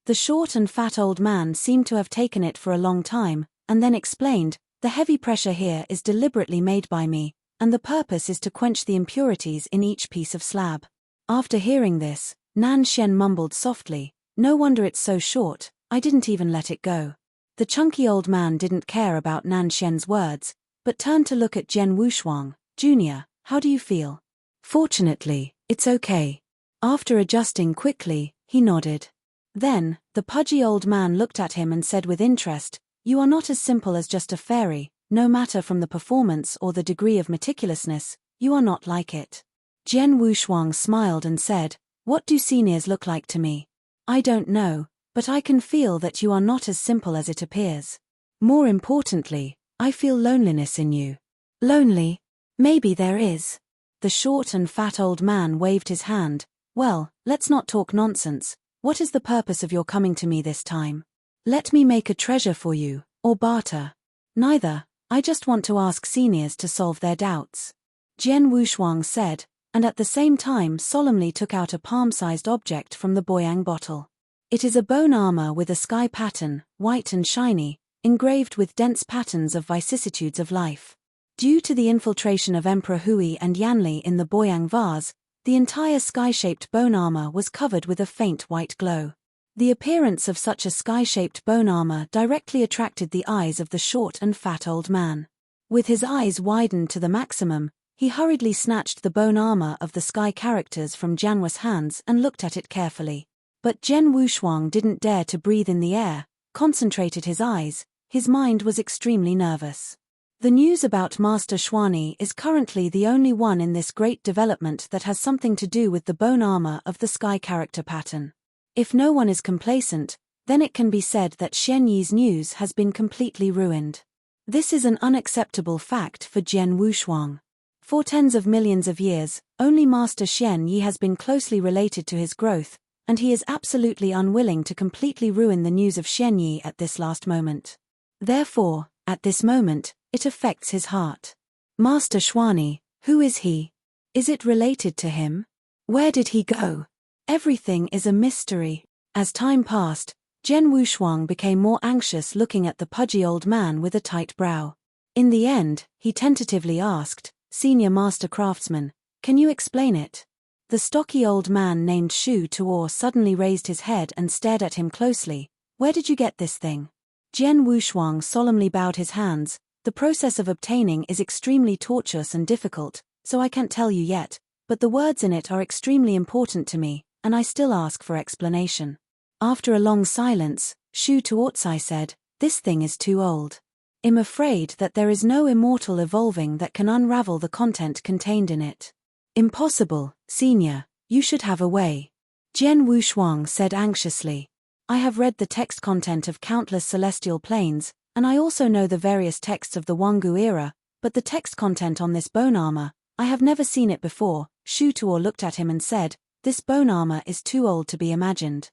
The short and fat old man seemed to have taken it for a long time, and then explained, the heavy pressure here is deliberately made by me, and the purpose is to quench the impurities in each piece of slab. After hearing this, Nan Xian mumbled softly, no wonder it's so short, I didn't even let it go. The chunky old man didn't care about Nan Xian's words, but turned to look at Jian Wushuang. Junior, how do you feel? Fortunately, it's okay. After adjusting quickly, he nodded. Then, the pudgy old man looked at him and said with interest, you are not as simple as just a fairy, no matter from the performance or the degree of meticulousness, you are not like it. Jian Wushuang smiled and said, what do seniors look like to me? I don't know, but I can feel that you are not as simple as it appears. More importantly, I feel loneliness in you. Lonely? Maybe there is. The short and fat old man waved his hand. Well, let's not talk nonsense. What is the purpose of your coming to me this time? Let me make a treasure for you, or barter. Neither, I just want to ask seniors to solve their doubts. Jian Wushuang said, and at the same time solemnly took out a palm-sized object from the boyang bottle. It is a bone armor with a sky pattern, white and shiny, engraved with dense patterns of vicissitudes of life. Due to the infiltration of Emperor Hui and Yanli in the boyang vase, the entire sky-shaped bone armor was covered with a faint white glow. The appearance of such a sky-shaped bone armor directly attracted the eyes of the short and fat old man. With his eyes widened to the maximum, he hurriedly snatched the bone armor of the sky characters from Jianhua's hands and looked at it carefully. But Jian Wushuang didn't dare to breathe in the air, concentrated his eyes, his mind was extremely nervous. The news about Master Xuani is currently the only one in this great development that has something to do with the bone armor of the sky character pattern. If no one is complacent, then it can be said that Shen Yi's news has been completely ruined. This is an unacceptable fact for Jian Wushuang. For tens of millions of years, only Master Shen Yi has been closely related to his growth, and he is absolutely unwilling to completely ruin the news of Shen Yi at this last moment. Therefore, at this moment, it affects his heart. Master Xuani, who is he? Is it related to him? Where did he go? Everything is a mystery. As time passed, Jian Wushuang became more anxious looking at the pudgy old man with a tight brow. In the end, he tentatively asked, Senior Master Craftsman, can you explain it? The stocky old man named Shu Tuo suddenly raised his head and stared at him closely. Where did you get this thing? Jian Wushuang solemnly bowed his hands. The process of obtaining is extremely tortuous and difficult, so I can't tell you yet, but the words in it are extremely important to me, and I still ask for explanation. After a long silence, Shu Tuotsai said, "This thing is too old. I'm afraid that there is no immortal evolving that can unravel the content contained in it." "Impossible, senior, you should have a way." Jian Wushuang said anxiously. "I have read the text content of countless celestial planes, and I also know the various texts of the Wangu era, but the text content on this bone armor, I have never seen it before." Shu Tuo looked at him and said, "This bone armor is too old to be imagined."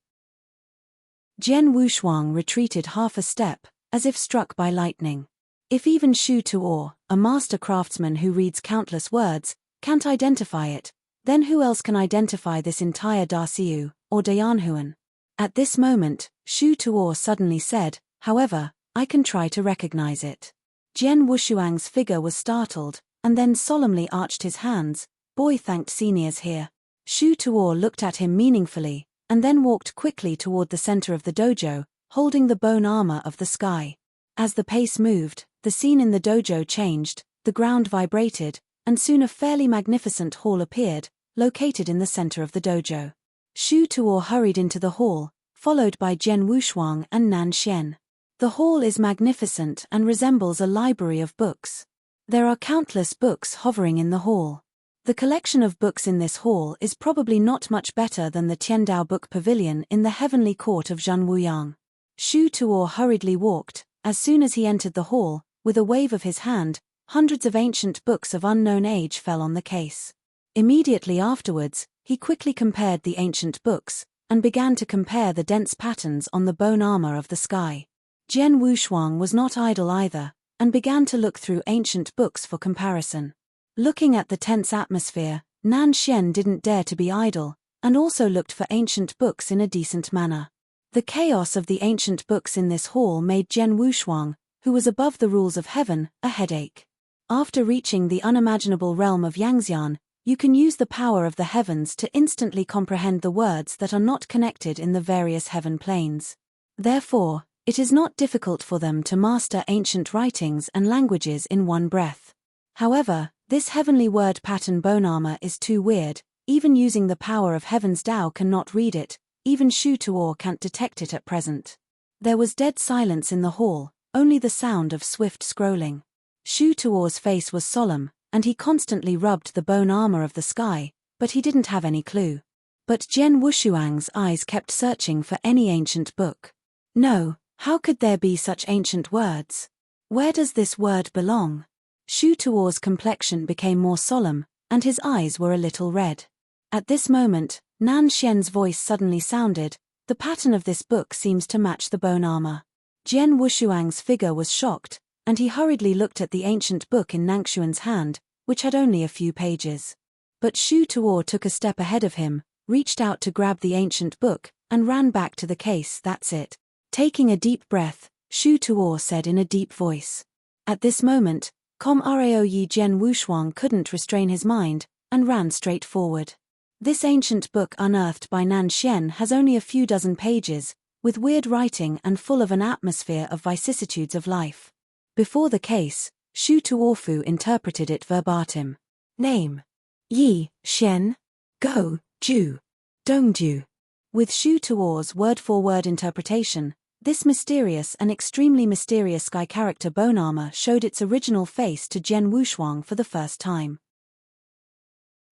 Jian Wushuang retreated half a step, as if struck by lightning. If even Shu Tuo, a master craftsman who reads countless words, can't identify it, then who else can identify this entire Dasiu, or Dayanhuan? At this moment, Shu Tuo suddenly said, "However, I can try to recognize it." Jian Wushuang's figure was startled, and then solemnly arched his hands. "Boy thanked seniors here." Shu Tuo looked at him meaningfully, and then walked quickly toward the center of the dojo, holding the bone armor of the sky. As the pace moved, the scene in the dojo changed, the ground vibrated, and soon a fairly magnificent hall appeared, located in the center of the dojo. Shu Tuo hurried into the hall, followed by Jian Wushuang and Nan Xian. The hall is magnificent and resembles a library of books. There are countless books hovering in the hall. The collection of books in this hall is probably not much better than the Tiandao Book Pavilion in the heavenly court of Zhenwuyang. Shu Tuo hurriedly walked. As soon as he entered the hall, with a wave of his hand, hundreds of ancient books of unknown age fell on the case. Immediately afterwards, he quickly compared the ancient books, and began to compare the dense patterns on the bone armor of the sky. Jian Wushuang was not idle either, and began to look through ancient books for comparison. Looking at the tense atmosphere, Nan Xian didn't dare to be idle, and also looked for ancient books in a decent manner. The chaos of the ancient books in this hall made Jian Wushuang, who was above the rules of heaven, a headache. After reaching the unimaginable realm of Yangxian, you can use the power of the heavens to instantly comprehend the words that are not connected in the various heaven planes. Therefore, it is not difficult for them to master ancient writings and languages in one breath. However, this heavenly word pattern bone armor is too weird. Even using the power of heaven's Tao cannot read it. Even Shu Tuo can't detect it at present. There was dead silence in the hall, only the sound of swift scrolling. Shu Tuo's face was solemn, and he constantly rubbed the bone armor of the sky, but he didn't have any clue. But Jian Wushuang's eyes kept searching for any ancient book. No, how could there be such ancient words? Where does this word belong? Shu Tuo's complexion became more solemn, and his eyes were a little red. At this moment, Nan Xian's voice suddenly sounded, "The pattern of this book seems to match the bone armor." Jian Wushuang's figure was shocked, and he hurriedly looked at the ancient book in Nangshuan's hand, which had only a few pages. But Shu Tuo took a step ahead of him, reached out to grab the ancient book, and ran back to the case. "That's it." Taking a deep breath, Shu Tuo said in a deep voice. At this moment, Yi Jian Wushuang couldn't restrain his mind, and ran straight forward. This ancient book unearthed by Nan Xian has only a few dozen pages, with weird writing and full of an atmosphere of vicissitudes of life. Before the case, Shu Tuofu interpreted it verbatim. Name: Yi, Xian, Go, Ju, Dongju. With Shu Tuo's word-for-word interpretation, this mysterious and extremely mysterious sky character bone armor showed its original face to Jian Wushuang for the first time.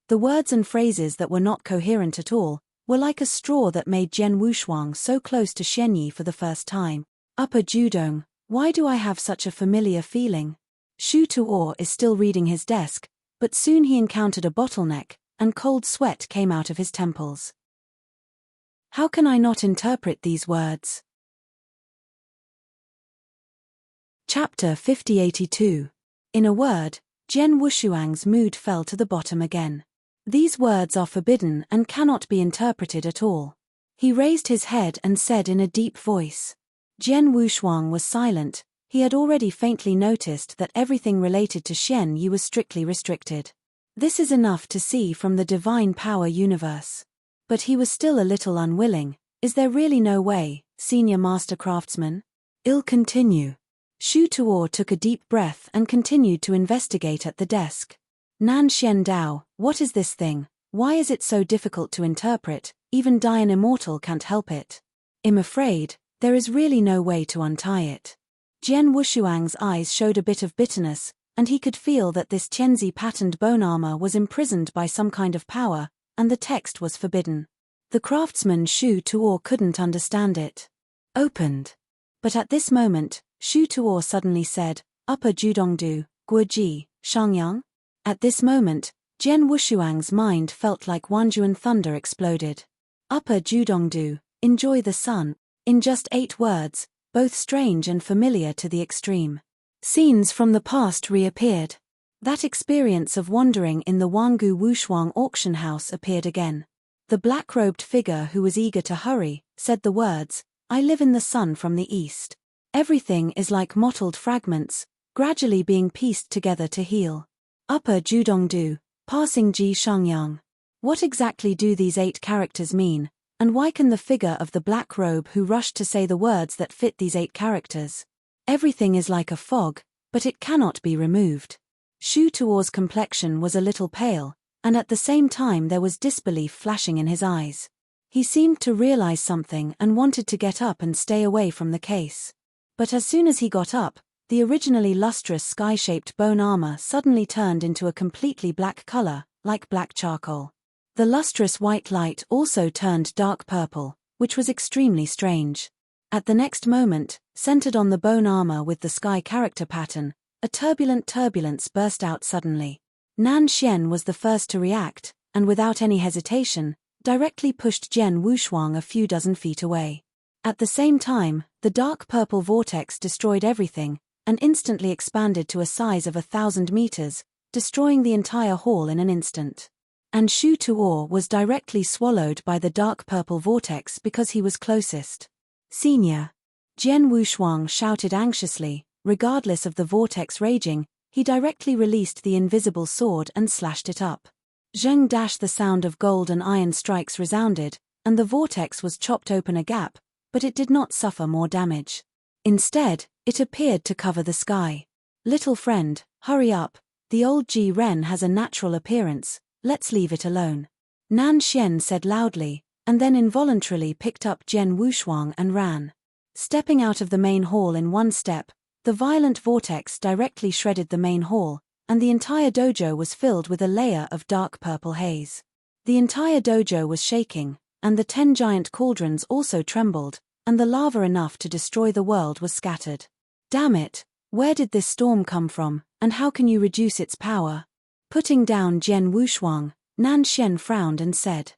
The words and phrases that were not coherent at all were like a straw that made Jian Wushuang so close to Xianyi for the first time. Upper Judong, why do I have such a familiar feeling? Shu Tuo is still reading his desk, but soon he encountered a bottleneck, and cold sweat came out of his temples. How can I not interpret these words? Chapter 5082. In a word, Jian Wushuang's mood fell to the bottom again. These words are forbidden and cannot be interpreted at all. He raised his head and said in a deep voice. Jian Wushuang was silent. He had already faintly noticed that everything related to Xian Yi was strictly restricted. This is enough to see from the divine power universe. But he was still a little unwilling. Is there really no way, Senior Master Craftsman? I'll continue. Shu Tuo took a deep breath and continued to investigate at the desk. Nan Xian Dao, what is this thing? Why is it so difficult to interpret? Even Dian Immortal can't help it. I'm afraid, there is really no way to untie it. Jian Wushuang's eyes showed a bit of bitterness, and he could feel that this Tianzi patterned bone armor was imprisoned by some kind of power, and the text was forbidden. The craftsman Shu Tuo couldn't understand it. Opened. But at this moment, Shu Tuo suddenly said, Upper Judongdu, Guoji, Shangyang? At this moment, Jian Wushuang's mind felt like Wanjuan thunder exploded. Upper Judongdu, enjoy the sun. In just 8 words, both strange and familiar to the extreme. Scenes from the past reappeared. That experience of wandering in the Wanggu Wushuang auction house appeared again. The black-robed figure who was eager to hurry, said the words, I live in the sun from the east. Everything is like mottled fragments, gradually being pieced together to heal. Upper Judongdu, passing Ji Shangyang. What exactly do these 8 characters mean, and why can the figure of the black robe who rushed to say the words that fit these 8 characters? Everything is like a fog, but it cannot be removed. Shu Tuo's complexion was a little pale, and at the same time there was disbelief flashing in his eyes. He seemed to realize something and wanted to get up and stay away from the case. But as soon as he got up, the originally lustrous sky-shaped bone armor suddenly turned into a completely black color, like black charcoal. The lustrous white light also turned dark purple, which was extremely strange. At the next moment, centered on the bone armor with the sky character pattern, a turbulent turbulence burst out suddenly. Nan Xian was the first to react, and without any hesitation, directly pushed Jian Wushuang a few dozen feet away. At the same time, the dark purple vortex destroyed everything, and instantly expanded to a size of 1,000 meters, destroying the entire hall in an instant. And Shu Tuo was directly swallowed by the dark purple vortex because he was closest. Senior. Jian Wushuang shouted anxiously. Regardless of the vortex raging, he directly released the invisible sword and slashed it up. Zheng dash the sound of gold and iron strikes resounded, and the vortex was chopped open a gap, but it did not suffer more damage. Instead, it appeared to cover the sky. Little friend, hurry up, the old Ji Ren has a natural appearance, let's leave it alone. Nan Xian said loudly, and then involuntarily picked up Jian Wushuang and ran. Stepping out of the main hall in one step, the violent vortex directly shredded the main hall, and the entire dojo was filled with a layer of dark purple haze. The entire dojo was shaking, and the 10 giant cauldrons also trembled, and the lava enough to destroy the world was scattered. Damn it, where did this storm come from, and how can you reduce its power? Putting down Jian Wushuang, Nan Xian frowned and said.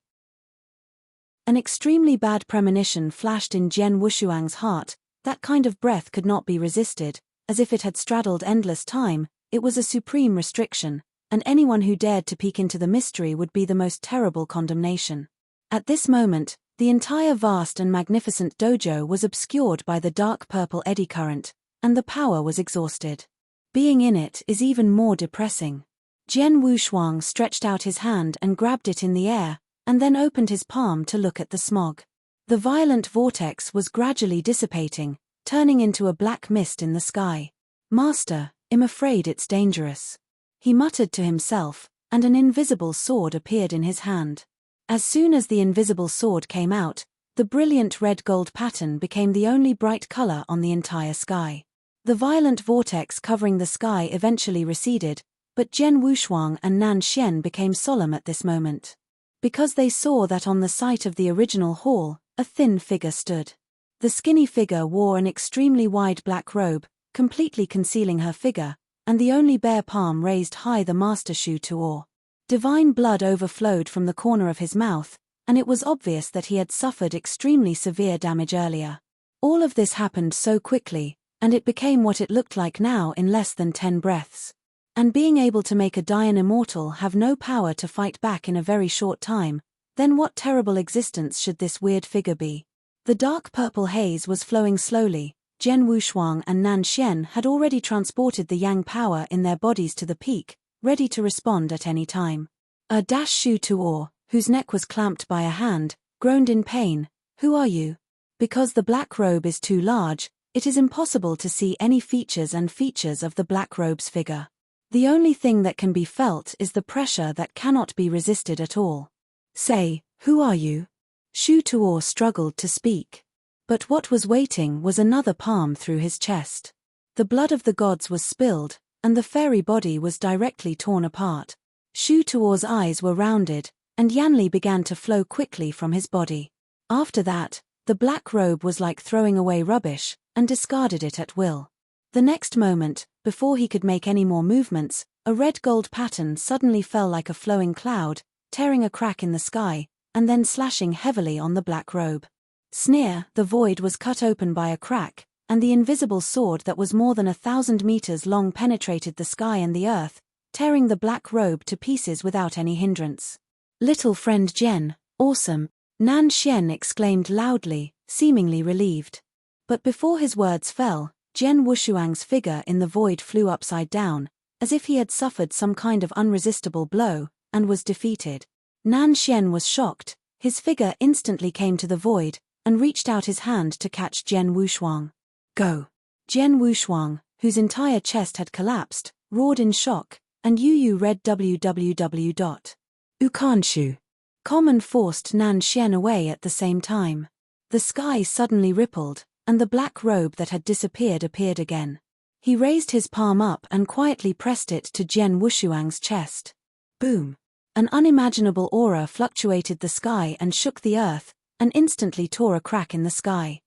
An extremely bad premonition flashed in Jian Wushuang's heart. That kind of breath could not be resisted, as if it had straddled endless time. It was a supreme restriction, and anyone who dared to peek into the mystery would be the most terrible condemnation. At this moment, the entire vast and magnificent dojo was obscured by the dark purple eddy current, and the power was exhausted. Being in it is even more depressing. Jian Wushuang stretched out his hand and grabbed it in the air, and then opened his palm to look at the smog. The violent vortex was gradually dissipating, turning into a black mist in the sky. Master, I'm afraid it's dangerous. He muttered to himself, and an invisible sword appeared in his hand. As soon as the invisible sword came out, the brilliant red-gold pattern became the only bright color on the entire sky. The violent vortex covering the sky eventually receded, but Jian Wushuang and Nan Xian became solemn at this moment. Because they saw that on the site of the original hall, a thin figure stood. The skinny figure wore an extremely wide black robe, completely concealing her figure, and the only bare palm raised high the Master Shu Tuo. Divine blood overflowed from the corner of his mouth, and it was obvious that he had suffered extremely severe damage earlier. All of this happened so quickly, and it became what it looked like now in less than 10 breaths. And being able to make a Dian Immortal have no power to fight back in a very short time, then what terrible existence should this weird figure be? The dark purple haze was flowing slowly. Jian Wushuang and Nan Xian had already transported the yang power in their bodies to the peak, ready to respond at any time. Shu Tuo, whose neck was clamped by a hand, groaned in pain. Who are you? Because the black robe is too large, it is impossible to see any features of the black robe's figure. The only thing that can be felt is the pressure that cannot be resisted at all. Say, who are you? Shu Tuor struggled to speak. But what was waiting was another palm through his chest. The blood of the gods was spilled, and the fairy body was directly torn apart. Shu Tuor's eyes were rounded, and Yanli began to flow quickly from his body. After that, the black robe was like throwing away rubbish, and discarded it at will. The next moment, before he could make any more movements, a red gold pattern suddenly fell like a flowing cloud, tearing a crack in the sky, and then slashing heavily on the black robe. Sneer, the void was cut open by a crack, and the invisible sword that was more than 1,000 meters long penetrated the sky and the earth, tearing the black robe to pieces without any hindrance. Little friend Jen, awesome, Nan Xian exclaimed loudly, seemingly relieved. But before his words fell, Jian Wushuang's figure in the void flew upside down, as if he had suffered some kind of unresistible blow, and was defeated. Nan Xian was shocked. His figure instantly came to the void, and reached out his hand to catch Jian Wushuang. Go! Jian Wushuang, whose entire chest had collapsed, roared in shock, and Yu read www.ukanshu.com and forced Nan Xian away at the same time. The sky suddenly rippled, and the black robe that had disappeared appeared again. He raised his palm up and quietly pressed it to Jian Wushuang's chest. Boom! An unimaginable aura fluctuated the sky and shook the earth, and instantly tore a crack in the sky.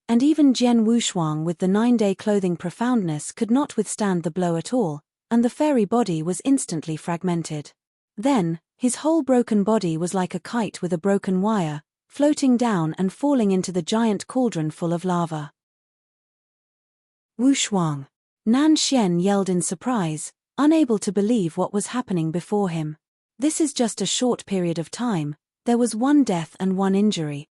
And even Jian Wushuang with the 9-day clothing profoundness could not withstand the blow at all, and the fairy body was instantly fragmented. Then, his whole broken body was like a kite with a broken wire, floating down and falling into the giant cauldron full of lava. Wushuang! Nan Xian yelled in surprise, unable to believe what was happening before him. This is just a short period of time. There was 1 death and 1 injury.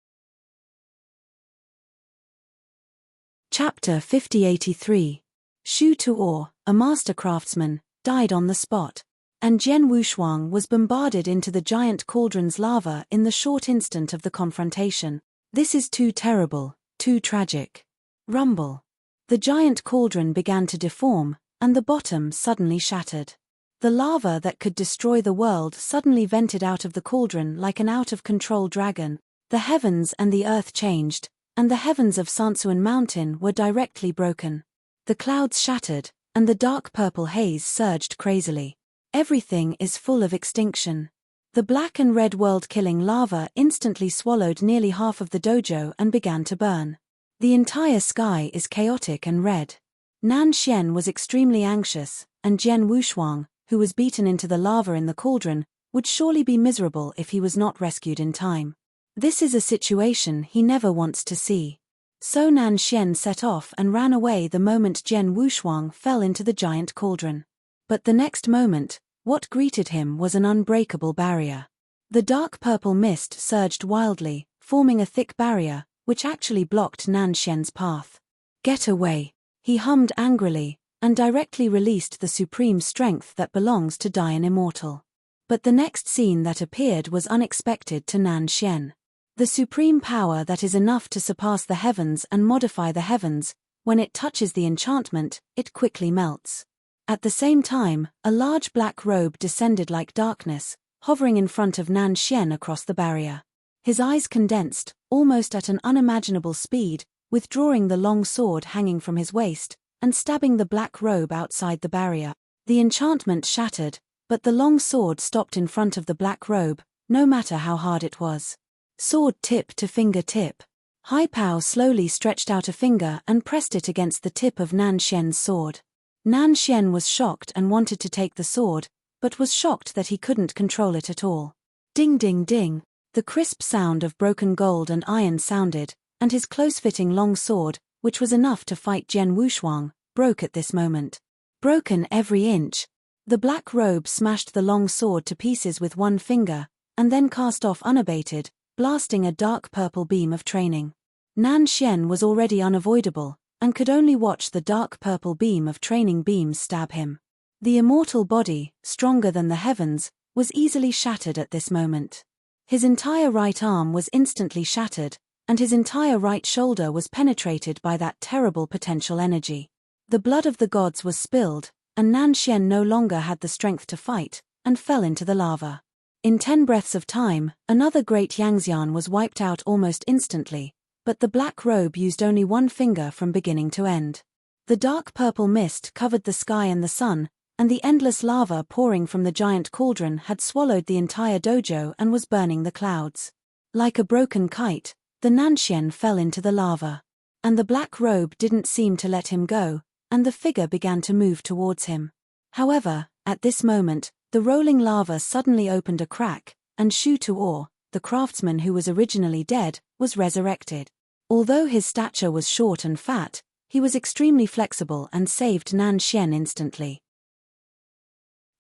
Chapter 5083. Shu Tuor, a master craftsman, died on the spot, and Jian Wushuang was bombarded into the giant cauldron's lava in the short instant of the confrontation. This is too terrible, too tragic. Rumble. The giant cauldron began to deform, and the bottom suddenly shattered. The lava that could destroy the world suddenly vented out of the cauldron like an out-of-control dragon. The heavens and the earth changed, and the heavens of Sansuan Mountain were directly broken. The clouds shattered, and the dark purple haze surged crazily. Everything is full of extinction. The black and red world-killing lava instantly swallowed nearly half of the dojo and began to burn. The entire sky is chaotic and red. Nan Xian was extremely anxious, and Jian Wushuang, who was beaten into the lava in the cauldron, would surely be miserable if he was not rescued in time. This is a situation he never wants to see. So Nan Xian set off and ran away the moment Jian Wushuang fell into the giant cauldron. But the next moment, what greeted him was an unbreakable barrier. The dark purple mist surged wildly, forming a thick barrier, which actually blocked Nan Xian's path. Get away, he hummed angrily, and directly released the supreme strength that belongs to Dian Immortal. But the next scene that appeared was unexpected to Nan Xian. The supreme power that is enough to surpass the heavens and modify the heavens, when it touches the enchantment, it quickly melts. At the same time, a large black robe descended like darkness, hovering in front of Nan Xian across the barrier. His eyes condensed, almost at an unimaginable speed, withdrawing the long sword hanging from his waist, and stabbing the black robe outside the barrier. The enchantment shattered, but the long sword stopped in front of the black robe, no matter how hard it was. Sword tip to finger tip. Hai Pao slowly stretched out a finger and pressed it against the tip of Nan Xian's sword. Nan Xian was shocked and wanted to take the sword, but was shocked that he couldn't control it at all. Ding ding ding, the crisp sound of broken gold and iron sounded, and his close-fitting long sword, which was enough to fight Jian Wushuang, broke at this moment. Broken every inch. The black robe smashed the long sword to pieces with one finger, and then cast off unabated, blasting a dark purple beam of training. Nan Xian was already unavoidable, and could only watch the dark purple beam of training beams stab him. The immortal body, stronger than the heavens, was easily shattered at this moment. His entire right arm was instantly shattered, and his entire right shoulder was penetrated by that terrible potential energy. The blood of the gods was spilled, and Nan Xian no longer had the strength to fight, and fell into the lava. In 10 breaths of time, another great Yangxian was wiped out almost instantly, but the black robe used only one finger from beginning to end. The dark purple mist covered the sky and the sun, and the endless lava pouring from the giant cauldron had swallowed the entire dojo and was burning the clouds. Like a broken kite, the Nanxian fell into the lava. And the black robe didn't seem to let him go, and the figure began to move towards him. However, at this moment, the rolling lava suddenly opened a crack, and Shu Tuo, the craftsman who was originally dead, was resurrected. Although his stature was short and fat, he was extremely flexible and saved Nan Xian instantly.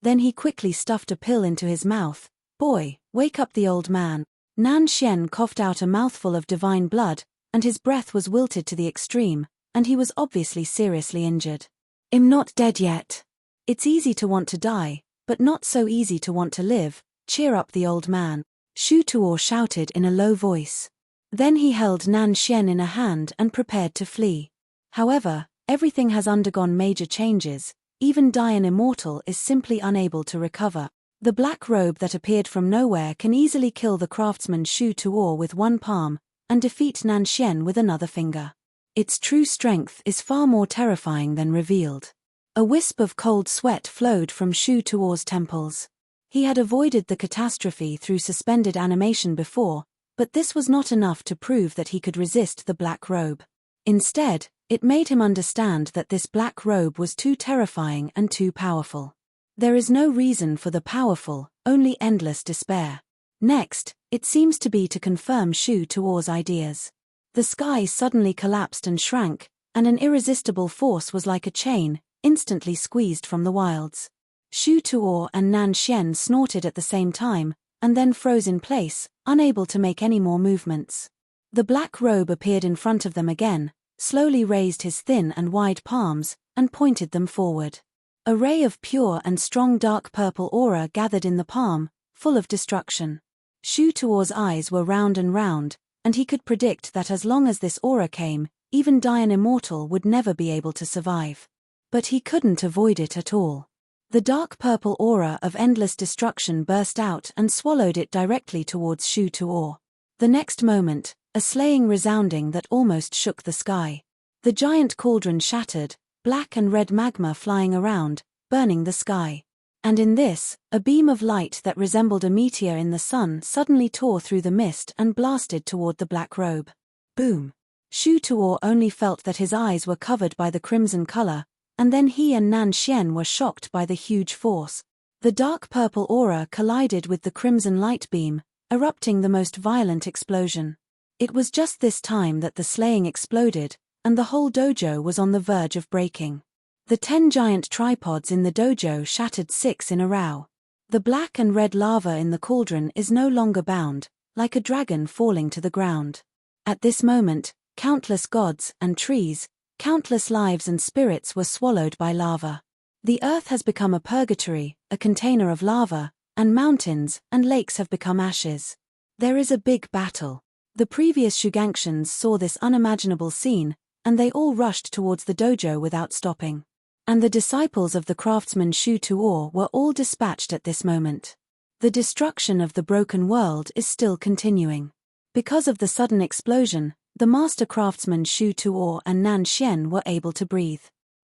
Then he quickly stuffed a pill into his mouth. "Boy, wake up the old man." Nan Xian coughed out a mouthful of divine blood, and his breath was wilted to the extreme, and he was obviously seriously injured. "I'm not dead yet. It's easy to want to die, but not so easy to want to live. Cheer up the old man," Shu Tuo shouted in a low voice. Then he held Nan Xian in a hand and prepared to flee. However, everything has undergone major changes. Even Dian Immortal is simply unable to recover. The black robe that appeared from nowhere can easily kill the craftsman Shu Tuo with one palm, and defeat Nan Xian with another finger. Its true strength is far more terrifying than revealed. A wisp of cold sweat flowed from Shu Tuo's temples. He had avoided the catastrophe through suspended animation before, but this was not enough to prove that he could resist the black robe. Instead, it made him understand that this black robe was too terrifying and too powerful. There is no reason for the powerful, only endless despair. Next, it seems to be to confirm Shu Tuo's ideas. The sky suddenly collapsed and shrank, and an irresistible force was like a chain, instantly squeezed from the wilds. Shu Tuo and Nan Xian snorted at the same time, and then froze in place, unable to make any more movements. The black robe appeared in front of them again, slowly raised his thin and wide palms, and pointed them forward. A ray of pure and strong dark purple aura gathered in the palm, full of destruction. Shu Tuo's eyes were round, and he could predict that as long as this aura came, even Dian Immortal would never be able to survive. But he couldn't avoid it at all. The dark purple aura of endless destruction burst out and swallowed it directly towards Shu Tuo. The next moment, a slaying resounding that almost shook the sky. The giant cauldron shattered, black and red magma flying around, burning the sky. And in this, a beam of light that resembled a meteor in the sun suddenly tore through the mist and blasted toward the black robe. Boom! Shu Tuo only felt that his eyes were covered by the crimson color, and then he and Nan Xian were shocked by the huge force. The dark purple aura collided with the crimson light beam, erupting the most violent explosion. It was just this time that the slaying exploded, and the whole dojo was on the verge of breaking. The 10 giant tripods in the dojo shattered 6 in a row. The black and red lava in the cauldron is no longer bound, like a dragon falling to the ground. At this moment, countless gods and trees, countless lives and spirits were swallowed by lava. The earth has become a purgatory, a container of lava, and mountains and lakes have become ashes. There is a big battle. The previous Shuganxians saw this unimaginable scene, and they all rushed towards the dojo without stopping. And the disciples of the craftsman Shu Tuo were all dispatched at this moment. The destruction of the broken world is still continuing. Because of the sudden explosion, the master craftsman Shu Tuo and Nan Xian were able to breathe.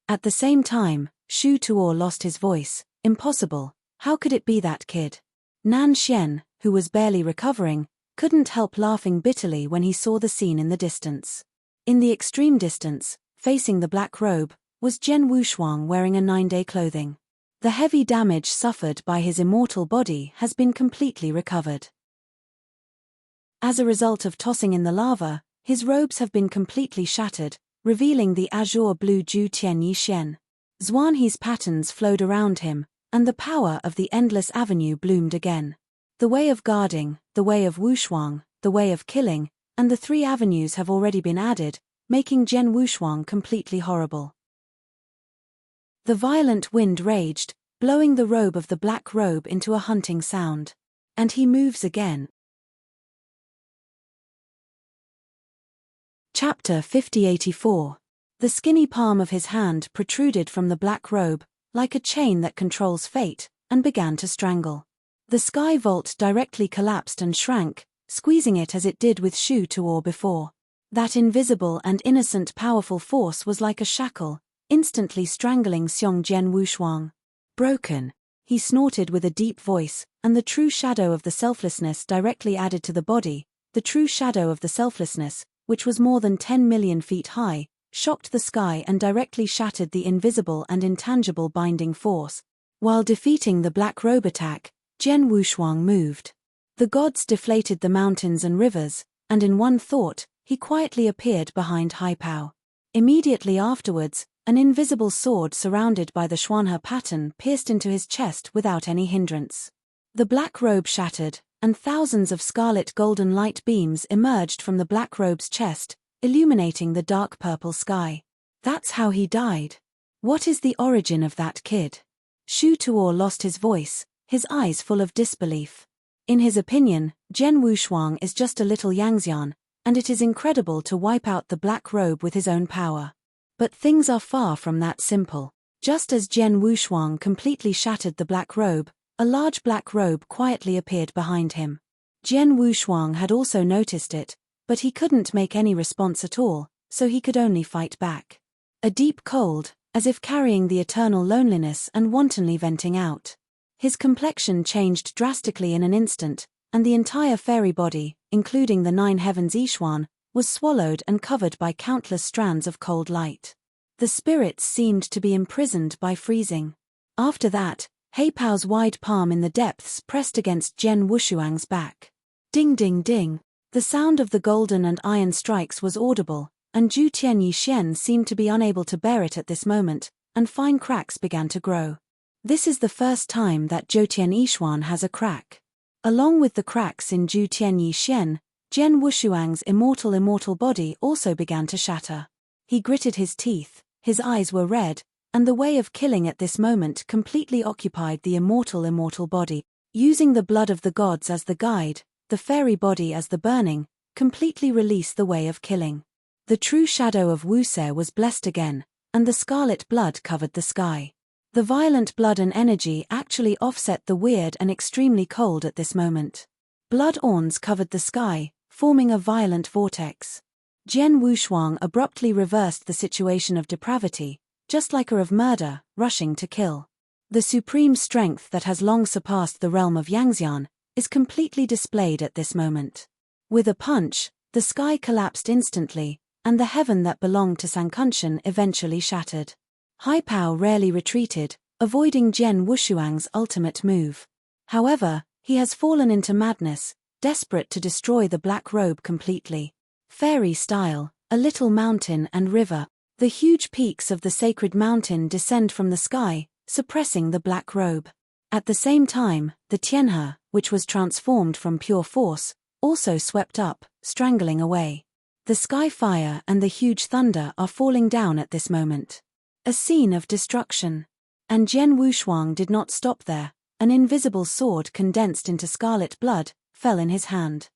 At the same time, Shu Tuo lost his voice. Impossible, how could it be that kid? Nan Xian, who was barely recovering, couldn't help laughing bitterly when he saw the scene in the distance. In the extreme distance, facing the black robe, was Jian Wushuang wearing a 9-day clothing. The heavy damage suffered by his immortal body has been completely recovered. As a result of tossing in the lava, his robes have been completely shattered, revealing the azure blue Ju Tian Yi Xian. Zhuanhe's patterns flowed around him, and the power of the endless avenue bloomed again. The way of guarding, the way of Wushuang, the way of killing, and the 3 avenues have already been added, making Jian Wushuang completely horrible. The violent wind raged, blowing the robe of the black robe into a hunting sound. And he moves again. Chapter 5084. The skinny palm of his hand protruded from the black robe, like a chain that controls fate, and began to strangle. The sky vault directly collapsed and shrank, squeezing it as it did with Shu Tuo before. That invisible and innocent powerful force was like a shackle, instantly strangling Xiong Jian Wushuang. Broken, he snorted with a deep voice, and the true shadow of the selflessness directly added to the body, the true shadow of the selflessness, which was more than 10 million feet high, shocked the sky and directly shattered the invisible and intangible binding force. While defeating the black robe attack, Jian Wushuang moved. The gods deflated the mountains and rivers, and in one thought, he quietly appeared behind Haipao. Immediately afterwards, an invisible sword surrounded by the Xuanhe pattern pierced into his chest without any hindrance. The black robe shattered, and thousands of scarlet golden light beams emerged from the black robe's chest, illuminating the dark purple sky. That's how he died. What is the origin of that kid? Shu Tuo lost his voice, his eyes full of disbelief. In his opinion, Jian Wushuang is just a little Yangxian, and it is incredible to wipe out the black robe with his own power. But things are far from that simple. Just as Jian Wushuang completely shattered the black robe, a large black robe quietly appeared behind him. Jian Wushuang had also noticed it, but he couldn't make any response at all, so he could only fight back. A deep cold, as if carrying the eternal loneliness and wantonly venting out. His complexion changed drastically in an instant, and the entire fairy body, including the 9 heavens Yixuan, was swallowed and covered by countless strands of cold light. The spirits seemed to be imprisoned by freezing. After that, Heipao's wide palm in the depths pressed against Jian Wushuang's back. Ding ding ding. The sound of the golden and iron strikes was audible, and Zhu Tianyi Xian seemed to be unable to bear it at this moment, and fine cracks began to grow. This is the first time that Zhou Tian Yixuan has a crack. Along with the cracks in Zhu Tianyi Xian, Jian Wushuang's immortal body also began to shatter. He gritted his teeth, his eyes were red, and the way of killing at this moment completely occupied the immortal body. Using the blood of the gods as the guide, the fairy body as the burning, completely release the way of killing. The true shadow of Wuse was blessed again, and the scarlet blood covered the sky. The violent blood and energy actually offset the weird and extremely cold at this moment. Blood orns covered the sky, forming a violent vortex. Jian Wushuang abruptly reversed the situation of depravity, just like a of murder, rushing to kill. The supreme strength that has long surpassed the realm of Yangxian is completely displayed at this moment. With a punch, the sky collapsed instantly, and the heaven that belonged to Sankunshan eventually shattered. Haipao rarely retreated, avoiding Jian Wushuang's ultimate move. However, he has fallen into madness, desperate to destroy the black robe completely. Fairy style, a little mountain and river. The huge peaks of the sacred mountain descend from the sky, suppressing the black robe. At the same time, the Tianhe, which was transformed from pure force, also swept up, strangling away. The sky fire and the huge thunder are falling down at this moment. A scene of destruction. And Jian Wushuang did not stop there. An invisible sword condensed into scarlet blood fell in his hand.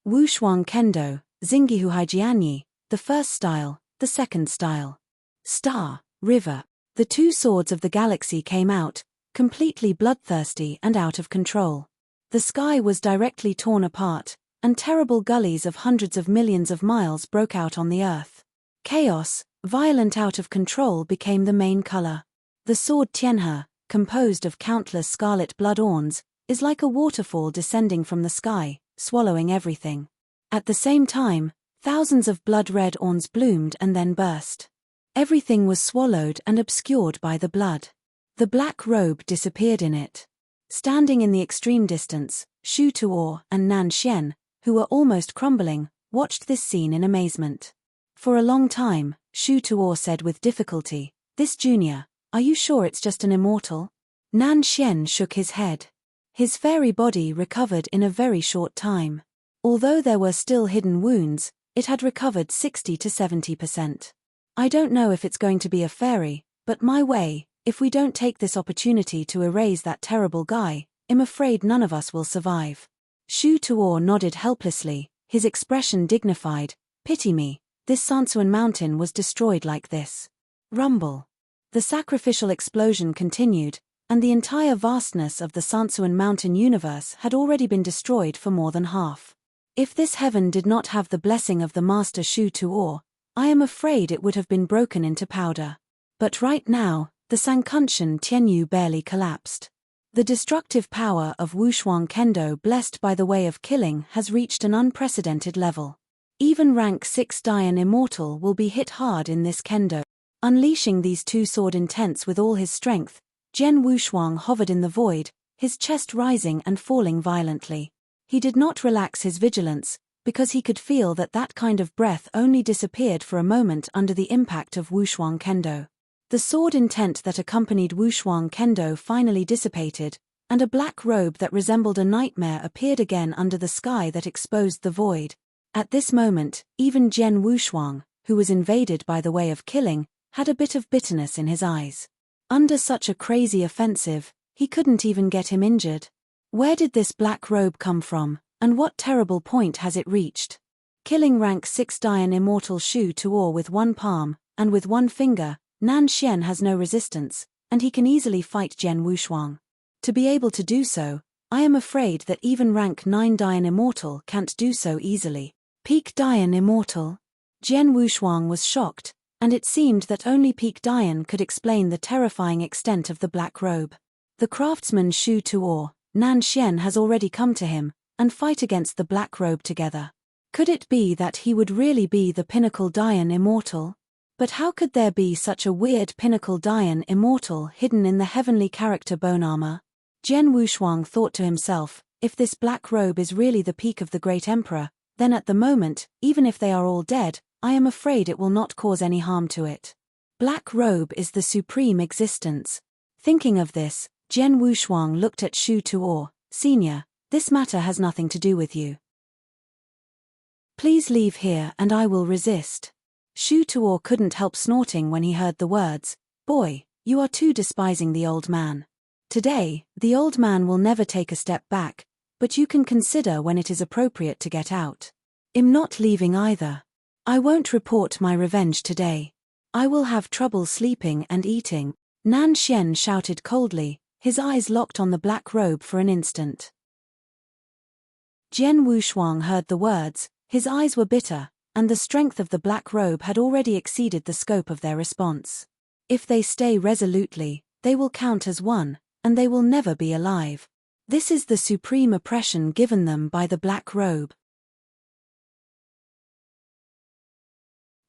Wushuang Kendo, Xingyihu Haijianyi, the first style, the second style. Star, river. The two swords of the galaxy came out, completely bloodthirsty and out of control. The sky was directly torn apart, and terrible gullies of hundreds of millions of miles broke out on the earth. Chaos, violent out of control, became the main color. The sword Tianhe, composed of countless scarlet blood orns, is like a waterfall descending from the sky, swallowing everything. At the same time, thousands of blood-red orns bloomed and then burst. Everything was swallowed and obscured by the blood. The black robe disappeared in it. Standing in the extreme distance, Shu Tuo and Nan Xian, who were almost crumbling, watched this scene in amazement. For a long time, Shu Tuo said with difficulty, "This junior, are you sure it's just an immortal?" Nan Xian shook his head. His fairy body recovered in a very short time. Although there were still hidden wounds, it had recovered 60 to 70%. I don't know if it's going to be a fairy, but my way, if we don't take this opportunity to erase that terrible guy, I'm afraid none of us will survive. Shu Tuo nodded helplessly, his expression dignified, Pity me, this Sansuan mountain was destroyed like this. Rumble. The sacrificial explosion continued, and the entire vastness of the Sansuan mountain universe had already been destroyed for more than half. If this heaven did not have the blessing of the master Shu Tuo, I am afraid it would have been broken into powder. But right now, the Sankunshan Tianyu barely collapsed. The destructive power of Wushuang Kendo blessed by the way of killing has reached an unprecedented level. Even rank 6 Dian Immortal will be hit hard in this Kendo. Unleashing these two sword intents with all his strength, Jian Wushuang hovered in the void, his chest rising and falling violently. He did not relax his vigilance, because he could feel that that kind of breath only disappeared for a moment under the impact of Wushuang Kendo. The sword intent that accompanied Wushuang Kendo finally dissipated, and a black robe that resembled a nightmare appeared again under the sky that exposed the void. At this moment, even Jian Wushuang, who was invaded by the way of killing, had a bit of bitterness in his eyes. Under such a crazy offensive, he couldn't even get him injured. Where did this black robe come from, and what terrible point has it reached? Killing rank 6 Dian Immortal Shu Tuo with one palm, and with one finger, Nan Xian has no resistance, and he can easily fight Jian Wushuang. To be able to do so, I am afraid that even rank 9 Dian Immortal can't do so easily. Peak Dian Immortal? Jian Wushuang was shocked, and it seemed that only Peak Dian could explain the terrifying extent of the black robe. The craftsman Shu Tuo, Nan Xian has already come to him, and fight against the black robe together. Could it be that he would really be the pinnacle Dian Immortal? But how could there be such a weird pinnacle Dian Immortal hidden in the heavenly character bone armor? Jian Wushuang thought to himself, if this black robe is really the peak of the great emperor, then at the moment, even if they are all dead, I am afraid it will not cause any harm to it. Black robe is the supreme existence. Thinking of this, Jian Wushuang looked at Shu Tuo. Senior, this matter has nothing to do with you. Please leave here and I will resist. Shu Tuo couldn't help snorting when he heard the words. Boy, you are too despising the old man. Today, the old man will never take a step back, but you can consider when it is appropriate to get out. I'm not leaving either. I won't report my revenge today. I will have trouble sleeping and eating. Nan Xian shouted coldly, his eyes locked on the black robe for an instant. Jian Wushuang heard the words, his eyes were bitter, and the strength of the black robe had already exceeded the scope of their response. If they stay resolutely, they will count as one, and they will never be alive. This is the supreme oppression given them by the black robe.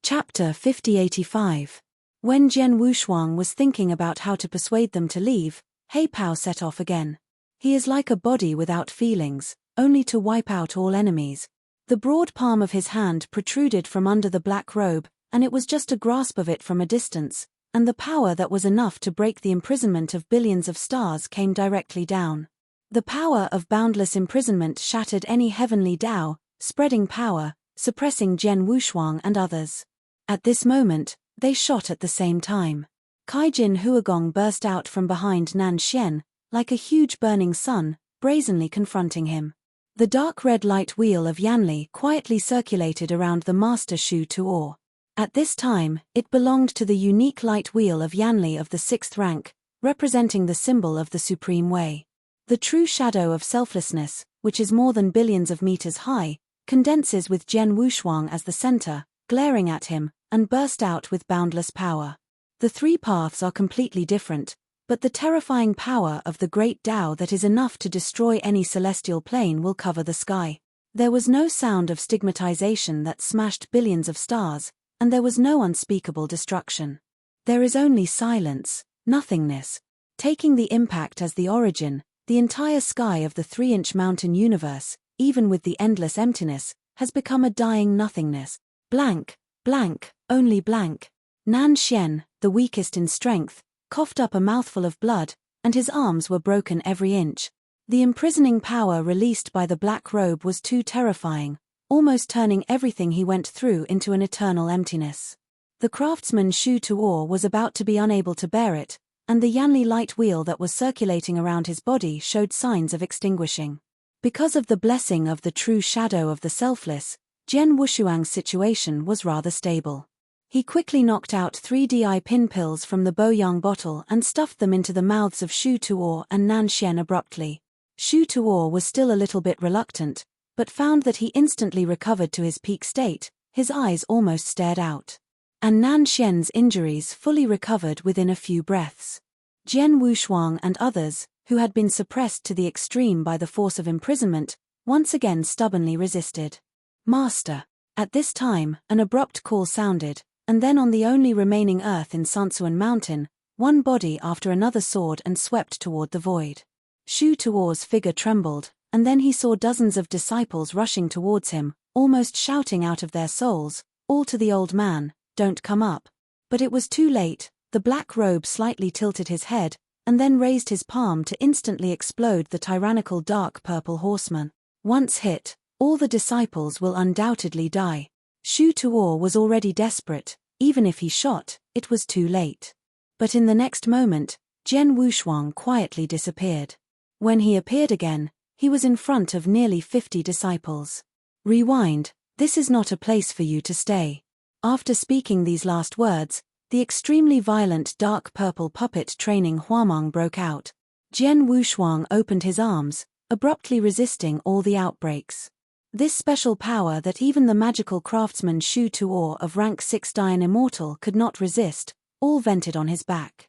Chapter 5085. When Jian Wushuang was thinking about how to persuade them to leave, He Pao set off again. He is like a body without feelings, only to wipe out all enemies. The broad palm of his hand protruded from under the black robe, and it was just a grasp of it from a distance, and the power that was enough to break the imprisonment of billions of stars came directly down. The power of boundless imprisonment shattered any heavenly Tao, spreading power, suppressing Jian Wushuang and others. At this moment, they shot at the same time. Kaijin Huagong burst out from behind Nan Xian, like a huge burning sun, brazenly confronting him. The dark red light wheel of Yanli quietly circulated around the master Shu Tuo. At this time, it belonged to the unique light wheel of Yanli of the 6th rank, representing the symbol of the supreme way. The true shadow of selflessness, which is more than billions of meters high, condenses with Jian Wushuang as the center, glaring at him, and burst out with boundless power. The three paths are completely different, but the terrifying power of the great Tao that is enough to destroy any celestial plane will cover the sky. There was no sound of stigmatization that smashed billions of stars, and there was no unspeakable destruction. There is only silence, nothingness. Taking the impact as the origin, the entire sky of the 3-inch mountain universe, even with the endless emptiness, has become a dying nothingness. Blank, blank, only blank. Nan Xian, the weakest in strength, coughed up a mouthful of blood, and his arms were broken every inch. The imprisoning power released by the black robe was too terrifying, almost turning everything he went through into an eternal emptiness. The craftsman Shu Tuo was about to be unable to bear it, and the Yanli light wheel that was circulating around his body showed signs of extinguishing. Because of the blessing of the true shadow of the selfless, Jian Wushuang's situation was rather stable. He quickly knocked out 3 DI pin pills from the Boyang bottle and stuffed them into the mouths of Shu Tuo and Nan Xian abruptly. Shu Tuo was still a little bit reluctant, but found that he instantly recovered to his peak state, his eyes almost stared out. And Nan Xian's injuries fully recovered within a few breaths. Jian Wushuang and others, who had been suppressed to the extreme by the force of imprisonment, once again stubbornly resisted. Master. At this time, an abrupt call sounded, and then on the only remaining earth in Sansuan Mountain, one body after another soared and swept toward the void. Shu Tuo's figure trembled, and then he saw dozens of disciples rushing towards him, almost shouting out of their souls, "All to the old man, don't come up." But it was too late. The black robe slightly tilted his head, and then raised his palm to instantly explode the tyrannical dark purple horseman. Once hit, all the disciples will undoubtedly die. Shu Tuo was already desperate. Even if he shot, it was too late. But in the next moment, Jian Wushuang quietly disappeared. When he appeared again, he was in front of nearly 50 disciples. Rewind, this is not a place for you to stay. After speaking these last words, the extremely violent dark purple puppet training Huamang broke out. Jian Wushuang opened his arms, abruptly resisting all the outbreaks. This special power that even the magical craftsman Shu Tuo of rank 6 Dian Immortal could not resist, all vented on his back.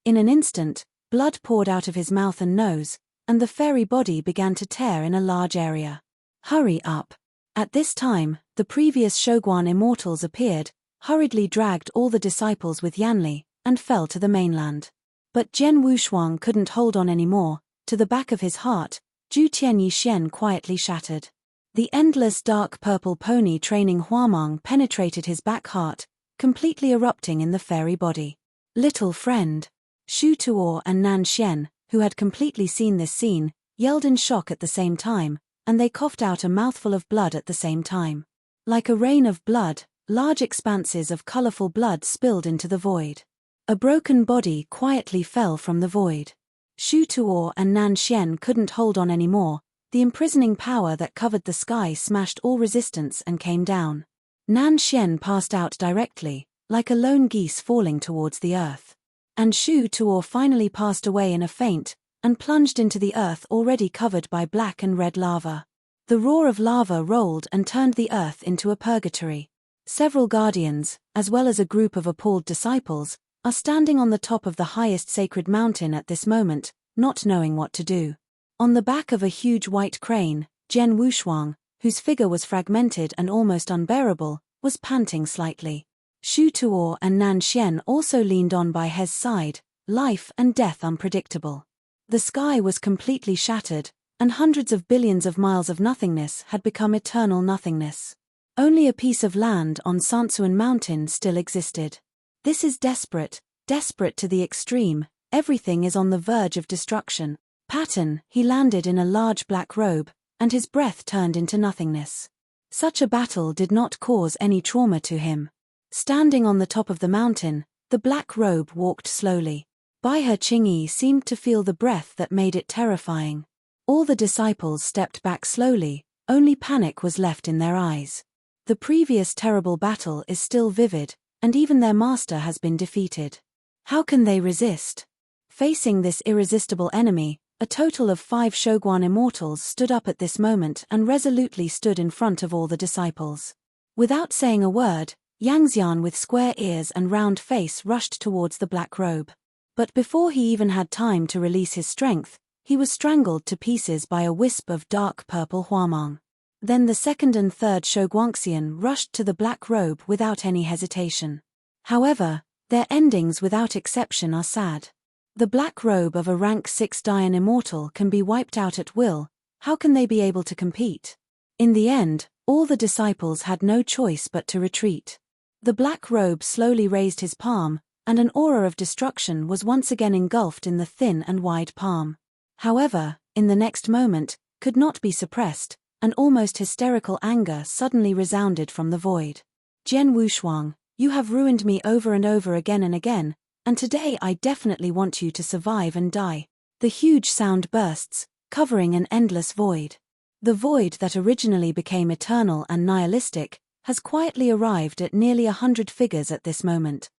In an instant, blood poured out of his mouth and nose, and the fairy body began to tear in a large area. Hurry up. At this time, the previous Shoguan immortals appeared, hurriedly dragged all the disciples with Yanli, and fell to the mainland. But Jian Wushuang couldn't hold on anymore. To the back of his heart, Zhu Tianyi Xian quietly shattered. The endless dark purple pony training Huamang penetrated his back heart, completely erupting in the fairy body. Little friend. Shu Tuo and Nan Xian, who had completely seen this scene, yelled in shock at the same time, and they coughed out a mouthful of blood at the same time. Like a rain of blood, large expanses of colorful blood spilled into the void. A broken body quietly fell from the void. Shu Tuo and Nan Xian couldn't hold on anymore. The imprisoning power that covered the sky smashed all resistance and came down. Nan Xian passed out directly, like a lone geese falling towards the earth. And Shu Tuo finally passed away in a faint, and plunged into the earth already covered by black and red lava. The roar of lava rolled and turned the earth into a purgatory. Several guardians, as well as a group of appalled disciples, are standing on the top of the highest sacred mountain at this moment, not knowing what to do. On the back of a huge white crane, Jian Wushuang, whose figure was fragmented and almost unbearable, was panting slightly. Shu Tuo and Nan Xian also leaned on by He's side, life and death unpredictable. The sky was completely shattered, and hundreds of billions of miles of nothingness had become eternal nothingness. Only a piece of land on Sansuan Mountain still existed. This is desperate, desperate to the extreme. Everything is on the verge of destruction. Patton, he landed in a large black robe, and his breath turned into nothingness. Such a battle did not cause any trauma to him. Standing on the top of the mountain, the black robe walked slowly. By her Qingyi seemed to feel the breath that made it terrifying. All the disciples stepped back slowly, only panic was left in their eyes. The previous terrible battle is still vivid, and even their master has been defeated. How can they resist? Facing this irresistible enemy, a total of 5 Shoguan immortals stood up at this moment and resolutely stood in front of all the disciples. Without saying a word, Yangxian with square ears and round face rushed towards the black robe. But before he even had time to release his strength, he was strangled to pieces by a wisp of dark purple huamang. Then the second and third Shoguangxian rushed to the black robe without any hesitation. However, their endings without exception are sad. The black robe of a rank 6 Dian Immortal can be wiped out at will. How can they be able to compete? In the end, all the disciples had no choice but to retreat. The black robe slowly raised his palm, and an aura of destruction was once again engulfed in the thin and wide palm. However, in the next moment, could not be suppressed, an almost hysterical anger suddenly resounded from the void. Jian Wushuang, you have ruined me over and over again and again, and today I definitely want you to survive and die. The huge sound bursts, covering an endless void. The void that originally became eternal and nihilistic has quietly arrived at nearly 100 figures at this moment.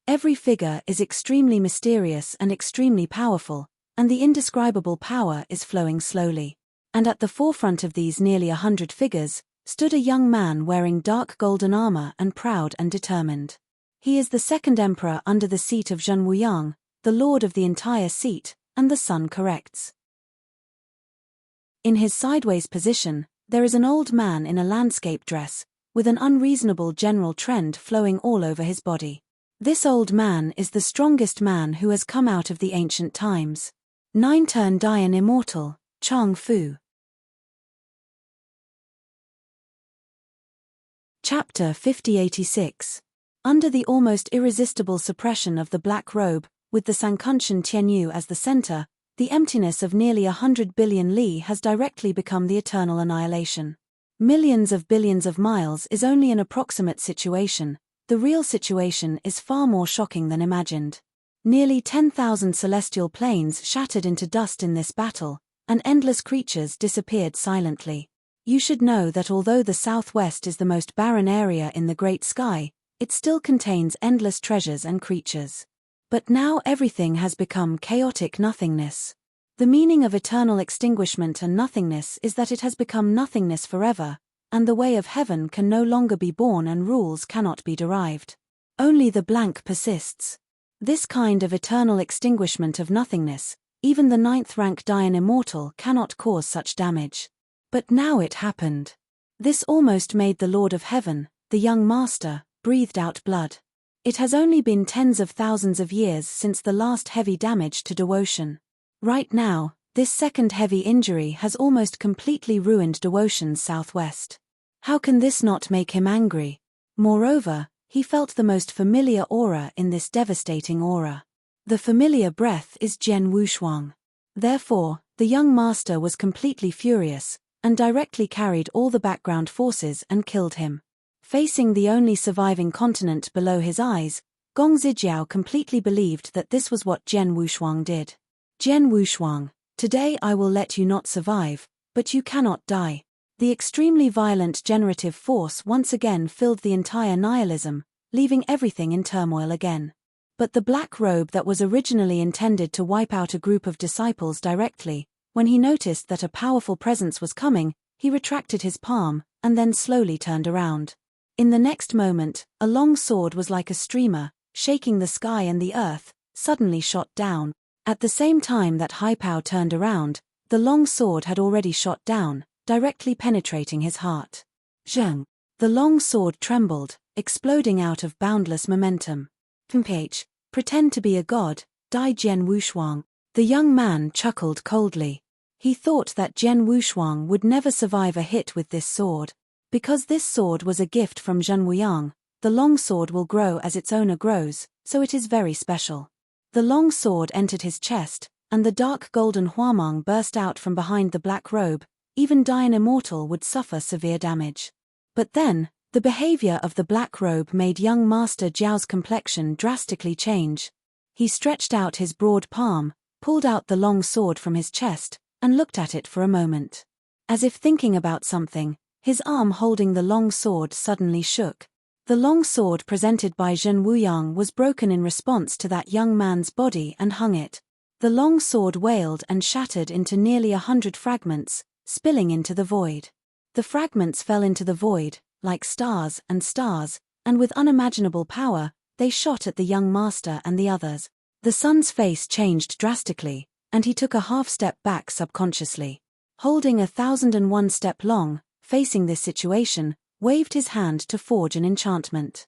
Every figure is extremely mysterious and extremely powerful, and the indescribable power is flowing slowly. And at the forefront of these nearly 100 figures stood a young man wearing dark golden armor and proud and determined. He is the second emperor under the seat of Zhen Wuyang, the lord of the entire seat, and the sun corrects. In his sideways position, there is an old man in a landscape dress, with an unreasonable general trend flowing all over his body. This old man is the strongest man who has come out of the ancient times. 9 Turn Dian Immortal, Chang Fu. Chapter 5086. Under the almost irresistible suppression of the black robe, with the Sankunshan Tianyu as the center, the emptiness of nearly 100 billion li has directly become the eternal annihilation. Millions of billions of miles is only an approximate situation. The real situation is far more shocking than imagined. Nearly 10,000 celestial planes shattered into dust in this battle, and endless creatures disappeared silently. You should know that although the southwest is the most barren area in the great sky, it still contains endless treasures and creatures. But now everything has become chaotic nothingness. The meaning of eternal extinguishment and nothingness is that it has become nothingness forever, and the way of heaven can no longer be born and rules cannot be derived. Only the blank persists. This kind of eternal extinguishment of nothingness, even the 9th rank Dian Immortal cannot cause such damage. But now it happened. This almost made the Lord of Heaven, the young master, breathed out blood. It has only been tens of thousands of years since the last heavy damage to devotion. Right now, this second heavy injury has almost completely ruined devotion's southwest. How can this not make him angry? Moreover, he felt the most familiar aura in this devastating aura. The familiar breath is Zhen Wushuang. Therefore, the young master was completely furious, and directly carried all the background forces and killed him. Facing the only surviving continent below his eyes, Gong Zijiao completely believed that this was what Zhen Wushuang did. Zhen Wushuang, today I will let you not survive, but you cannot die. The extremely violent generative force once again filled the entire nihilism, leaving everything in turmoil again. But the black robe that was originally intended to wipe out a group of disciples directly, when he noticed that a powerful presence was coming, he retracted his palm, and then slowly turned around. In the next moment, a long sword was like a streamer, shaking the sky and the earth, suddenly shot down. At the same time that Haipao turned around, the long sword had already shot down, directly penetrating his heart. Zheng. The long sword trembled, exploding out of boundless momentum. Ph. Pretend to be a god, die Zhen Wushuang. The young man chuckled coldly. He thought that Zhen Wushuang would never survive a hit with this sword. Because this sword was a gift from Zhen Wuyang, the long sword will grow as its owner grows, so it is very special. The long sword entered his chest, and the dark golden huamang burst out from behind the black robe. Even Dian Immortal would suffer severe damage. But then, the behavior of the black robe made young Master Jiao's complexion drastically change. He stretched out his broad palm, pulled out the long sword from his chest, and looked at it for a moment. As if thinking about something, his arm holding the long sword suddenly shook. The long sword presented by Zhen Wuyang was broken in response to that young man's body and hung it. The long sword wailed and shattered into nearly 100 fragments, spilling into the void. The fragments fell into the void, like stars, and with unimaginable power, they shot at the young master and the others. The sun's face changed drastically, and he took a half-step back subconsciously. Holding 1001 step long, facing this situation, waved his hand to forge an enchantment.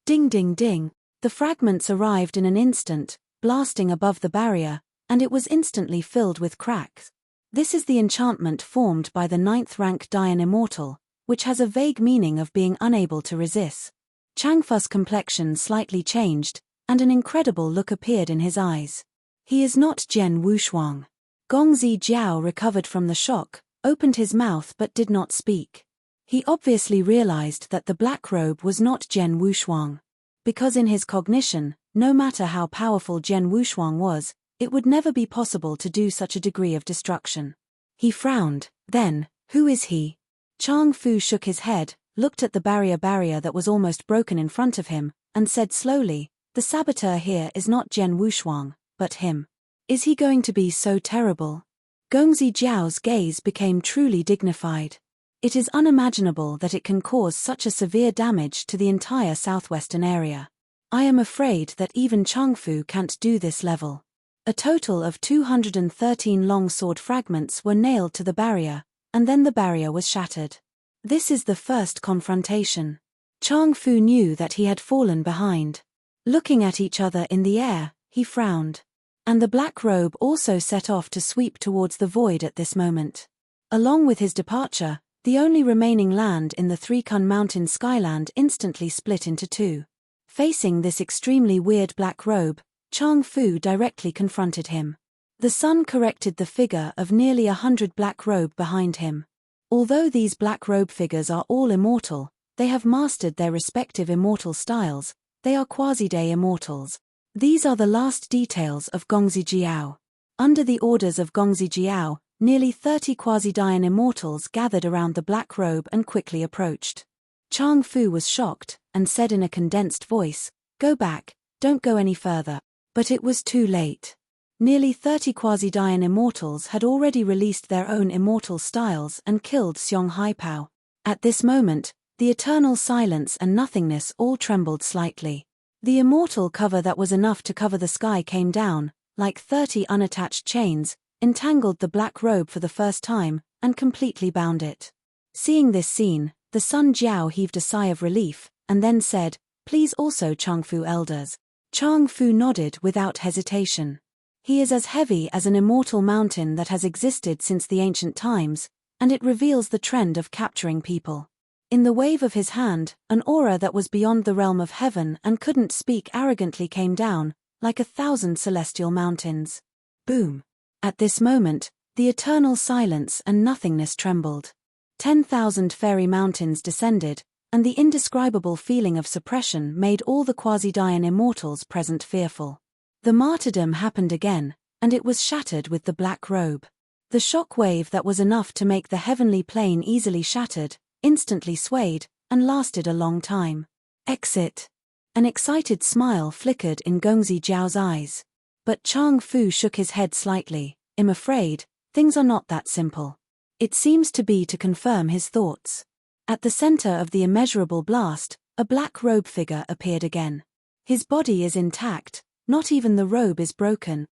Ding ding ding, the fragments arrived in an instant, blasting above the barrier, and it was instantly filled with cracks. This is the enchantment formed by the 9th rank Dian Immortal, which has a vague meaning of being unable to resist. Changfu's complexion slightly changed, and an incredible look appeared in his eyes. He is not Zhen Wushuang. Gong Zijiao recovered from the shock, opened his mouth but did not speak. He obviously realized that the black robe was not Zhen Wushuang. Because in his cognition, no matter how powerful Zhen Wushuang was, It would never be possible to do such a degree of destruction. He frowned. Then, who is he? Chang Fu shook his head, looked at the barrier that was almost broken in front of him, and said slowly, "The saboteur here is not Jian Wushuang, but him. Is he going to be so terrible?" Gongzi Jiao's gaze became truly dignified. It is unimaginable that it can cause such a severe damage to the entire southwestern area. I am afraid that even Chang Fu can't do this level. A total of 213 long sword fragments were nailed to the barrier, and then the barrier was shattered. This is the first confrontation. Chang Fu knew that he had fallen behind. Looking at each other in the air, he frowned. And the black robe also set off to sweep towards the void at this moment. Along with his departure, the only remaining land in the Three-Kun Mountain skyland instantly split into two. Facing this extremely weird black robe, Chang Fu directly confronted him. The sun corrected the figure of nearly 100 black robe behind him. Although these black robe figures are all immortal, they have mastered their respective immortal styles. They are quasi-day immortals. These are the last details of Gongzi Jiao. Under the orders of Gongzi Jiao, nearly 30 quasi-Dayan immortals gathered around the black robe and quickly approached. Chang Fu was shocked, and said in a condensed voice, "Go back, don't go any further." But it was too late. Nearly 30 quasi-Dayan immortals had already released their own immortal styles and killed Xiong Haipao. At this moment, the eternal silence and nothingness all trembled slightly. The immortal cover that was enough to cover the sky came down, like 30 unattached chains, entangled the black robe for the first time, and completely bound it. Seeing this scene, the Sun Jiao heaved a sigh of relief, and then said, "Please also Chang Fu elders." Chang Fu nodded without hesitation. He is as heavy as an immortal mountain that has existed since the ancient times, and it reveals the trend of capturing people. In the wave of his hand, an aura that was beyond the realm of heaven and couldn't speak arrogantly came down, like 1,000 celestial mountains. Boom! At this moment, the eternal silence and nothingness trembled. 10,000 fairy mountains descended, and the indescribable feeling of suppression made all the quasi-Dayan immortals present fearful. The martyrdom happened again, and it was shattered with the black robe. The shock wave that was enough to make the heavenly plane easily shattered, instantly swayed, and lasted a long time. Exit! An excited smile flickered in Gongzi Jiao's eyes. But Chang Fu shook his head slightly. "I'm afraid, things are not that simple." It seems to be to confirm his thoughts. At the center of the immeasurable blast, a black robe figure appeared again. His body is intact, not even the robe is broken.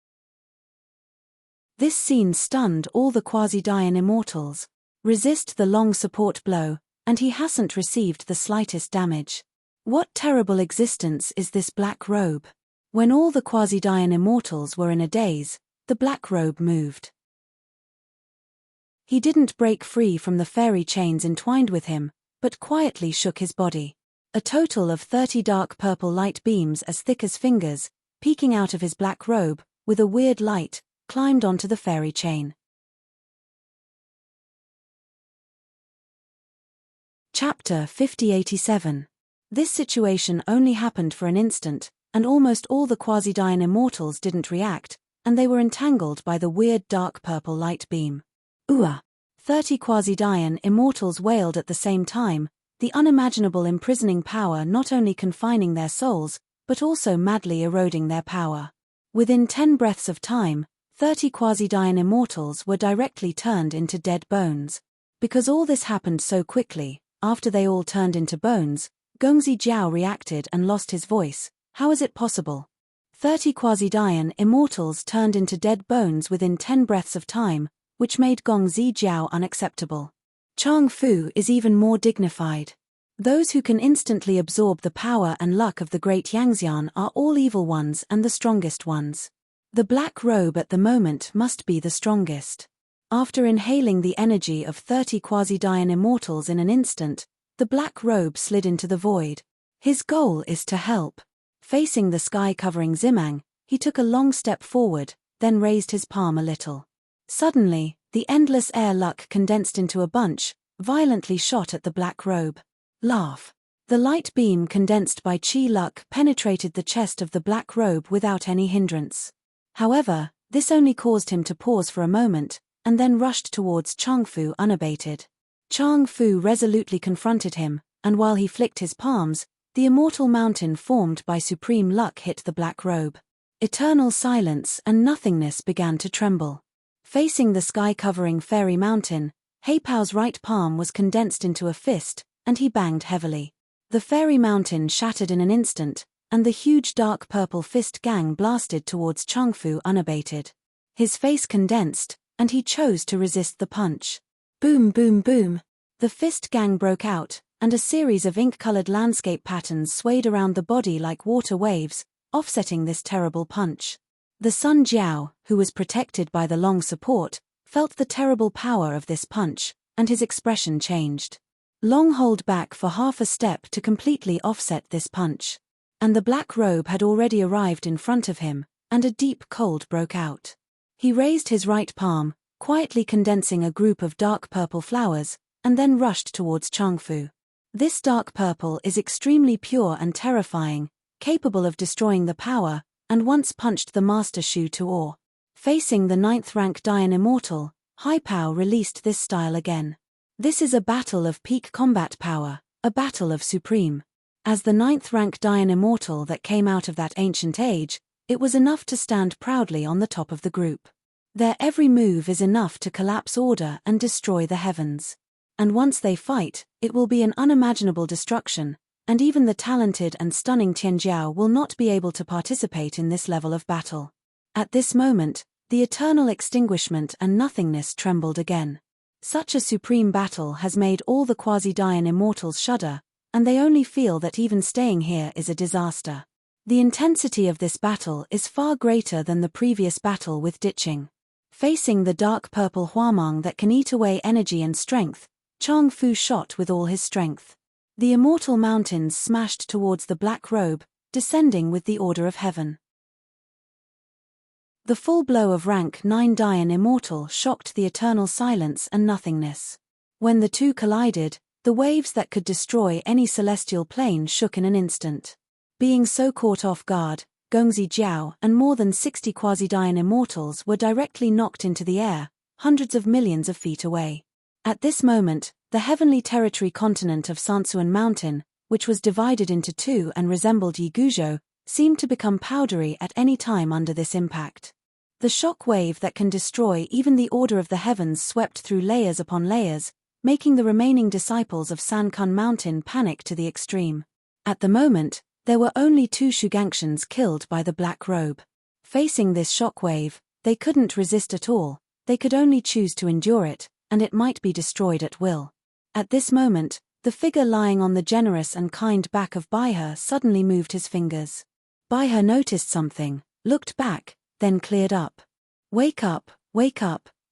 This scene stunned all the quasi-Dayan immortals. Resist the long support blow, and he hasn't received the slightest damage. What terrible existence is this black robe? When all the quasi-Dayan immortals were in a daze, the black robe moved. He didn't break free from the fairy chains entwined with him, but quietly shook his body. A total of 30 dark purple light beams as thick as fingers, peeking out of his black robe, with a weird light, climbed onto the fairy chain. Chapter 5087. This situation only happened for an instant, and almost all the quasi-Dayan immortals didn't react, and they were entangled by the weird dark purple light beam. Ooah! 30 quasi-Dayan immortals wailed at the same time, the unimaginable imprisoning power not only confining their souls, but also madly eroding their power. Within 10 breaths of time, 30 quasi-Dayan immortals were directly turned into dead bones. Because all this happened so quickly, after they all turned into bones, Gongzi Jiao reacted and lost his voice. How is it possible? 30 quasi-Dayan immortals turned into dead bones within 10 breaths of time, which made Gongzi Jiao unacceptable. Chang Fu is even more dignified. Those who can instantly absorb the power and luck of the great Yangxian are all evil ones and the strongest ones. The black robe at the moment must be the strongest. After inhaling the energy of 30 quasi-Dayan immortals in an instant, the black robe slid into the void. His goal is to help. Facing the sky-covering Zimang, he took a long step forward, then raised his palm a little. Suddenly, the endless air luck condensed into a bunch, violently shot at the black robe. Laugh. The light beam condensed by Qi luck penetrated the chest of the black robe without any hindrance. However, This only caused him to pause for a moment, and then rushed towards Changfu unabated. Changfu resolutely confronted him, and while he flicked his palms, the immortal mountain formed by supreme luck hit the black robe. Eternal silence and nothingness began to tremble. Facing the sky-covering fairy mountain, Heipao's right palm was condensed into a fist, and he banged heavily. The fairy mountain shattered in an instant, and the huge dark purple fist gang blasted towards Changfu unabated. His face condensed, and he chose to resist the punch. Boom boom boom. The fist gang broke out, and a series of ink-colored landscape patterns swayed around the body like water waves, offsetting this terrible punch. The Sun Jiao, who was protected by the long support, felt the terrible power of this punch, and his expression changed. Long hold back for half a step to completely offset this punch. And the black robe had already arrived in front of him, and a deep cold broke out. He raised his right palm, quietly condensing a group of dark purple flowers, and then rushed towards Changfu. This dark purple is extremely pure and terrifying, capable of destroying the power, and once punched the master Shu to awe. Facing the 9th rank Dian Immortal, Haipao released this style again. This is a battle of peak combat power, a battle of supreme. As the 9th rank Dian Immortal that came out of that ancient age, it was enough to stand proudly on the top of the group. Their every move is enough to collapse order and destroy the heavens. And once they fight, it will be an unimaginable destruction, and even the talented and stunning Tianjiao will not be able to participate in this level of battle. At this moment, the eternal extinguishment and nothingness trembled again. Such a supreme battle has made all the quasi-Dian immortals shudder, and they only feel that even staying here is a disaster. The intensity of this battle is far greater than the previous battle with ditching. Facing the dark purple Huamang that can eat away energy and strength, Changfu shot with all his strength. The immortal mountains smashed towards the black robe, descending with the order of heaven. The full blow of rank 9 Dian Immortal shocked the eternal silence and nothingness. When the two collided, the waves that could destroy any celestial plane shook in an instant. Being so caught off guard, Gongzi Jiao and more than 60 quasi-Dian Immortals were directly knocked into the air, hundreds of millions of feet away. At this moment, the heavenly territory continent of Sansuan Mountain, which was divided into two and resembled Yiguozhou, seemed to become powdery at any time under this impact. The shock wave that can destroy even the order of the heavens swept through layers upon layers, making the remaining disciples of Sankun Mountain panic to the extreme. At the moment, there were only 2 Shuganxians killed by the black robe. Facing this shock wave, they couldn't resist at all, they could only choose to endure it, and it might be destroyed at will. At this moment, the figure lying on the generous and kind back of Baihe suddenly moved his fingers. Baihe noticed something, looked back, then cleared up. Wake up,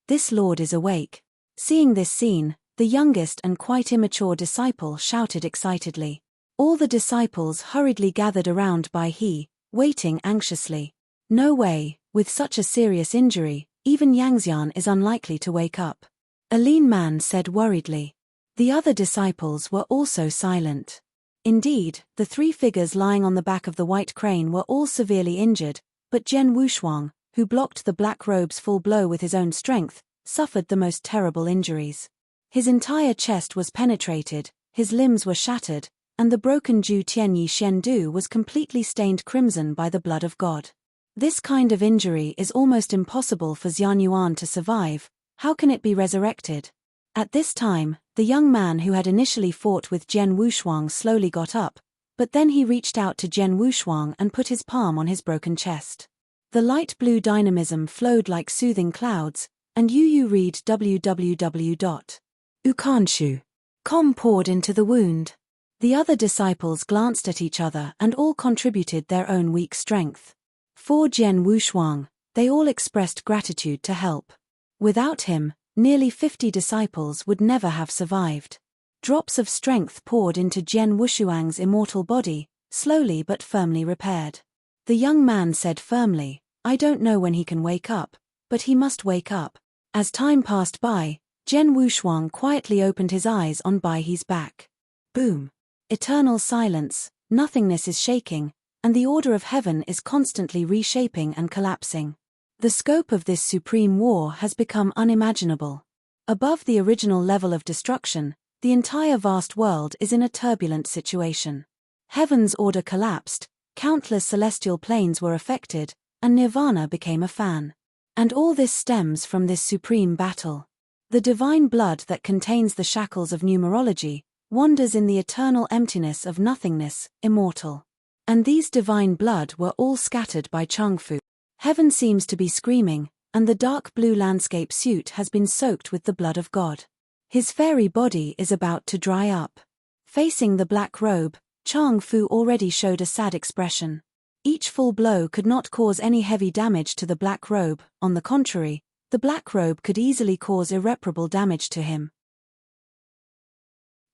this lord is awake. Seeing this scene, the youngest and quite immature disciple shouted excitedly. All the disciples hurriedly gathered around Baihe, waiting anxiously. No way, with such a serious injury, even Yangxian is unlikely to wake up. A lean man said worriedly. The other disciples were also silent. Indeed, the 3 figures lying on the back of the white crane were all severely injured, but Zhen Wushuang, who blocked the black robe's full blow with his own strength, suffered the most terrible injuries. His entire chest was penetrated, his limbs were shattered, and the broken Ju Tianyi Shendu was completely stained crimson by the blood of God. This kind of injury is almost impossible for Xianyuan to survive. How can it be resurrected? At this time, the young man who had initially fought with Zhen Wushuang slowly got up, but then he reached out to Zhen Wushuang and put his palm on his broken chest. The light blue dynamism flowed like soothing clouds, and Yu read www.ukanshu.com poured into the wound. The other disciples glanced at each other and all contributed their own weak strength. For Zhen Wushuang, they all expressed gratitude to help. Without him, nearly 50 disciples would never have survived. Drops of strength poured into Zhen Wushuang's immortal body, slowly but firmly repaired. The young man said firmly, I don't know when he can wake up, but he must wake up. As time passed by, Zhen Wushuang quietly opened his eyes on Baihe's back. Boom. Eternal silence, nothingness is shaking, and the order of heaven is constantly reshaping and collapsing. The scope of this supreme war has become unimaginable. Above the original level of destruction, the entire vast world is in a turbulent situation. Heaven's order collapsed, countless celestial planes were affected, and Nirvana became a fan. And all this stems from this supreme battle. The divine blood that contains the shackles of numerology wanders in the eternal emptiness of nothingness, immortal. And these divine blood were all scattered by Changfu. Heaven seems to be screaming, and the dark blue landscape suit has been soaked with the blood of God. His fairy body is about to dry up. Facing the black robe, Changfu already showed a sad expression. Each full blow could not cause any heavy damage to the black robe, on the contrary, the black robe could easily cause irreparable damage to him.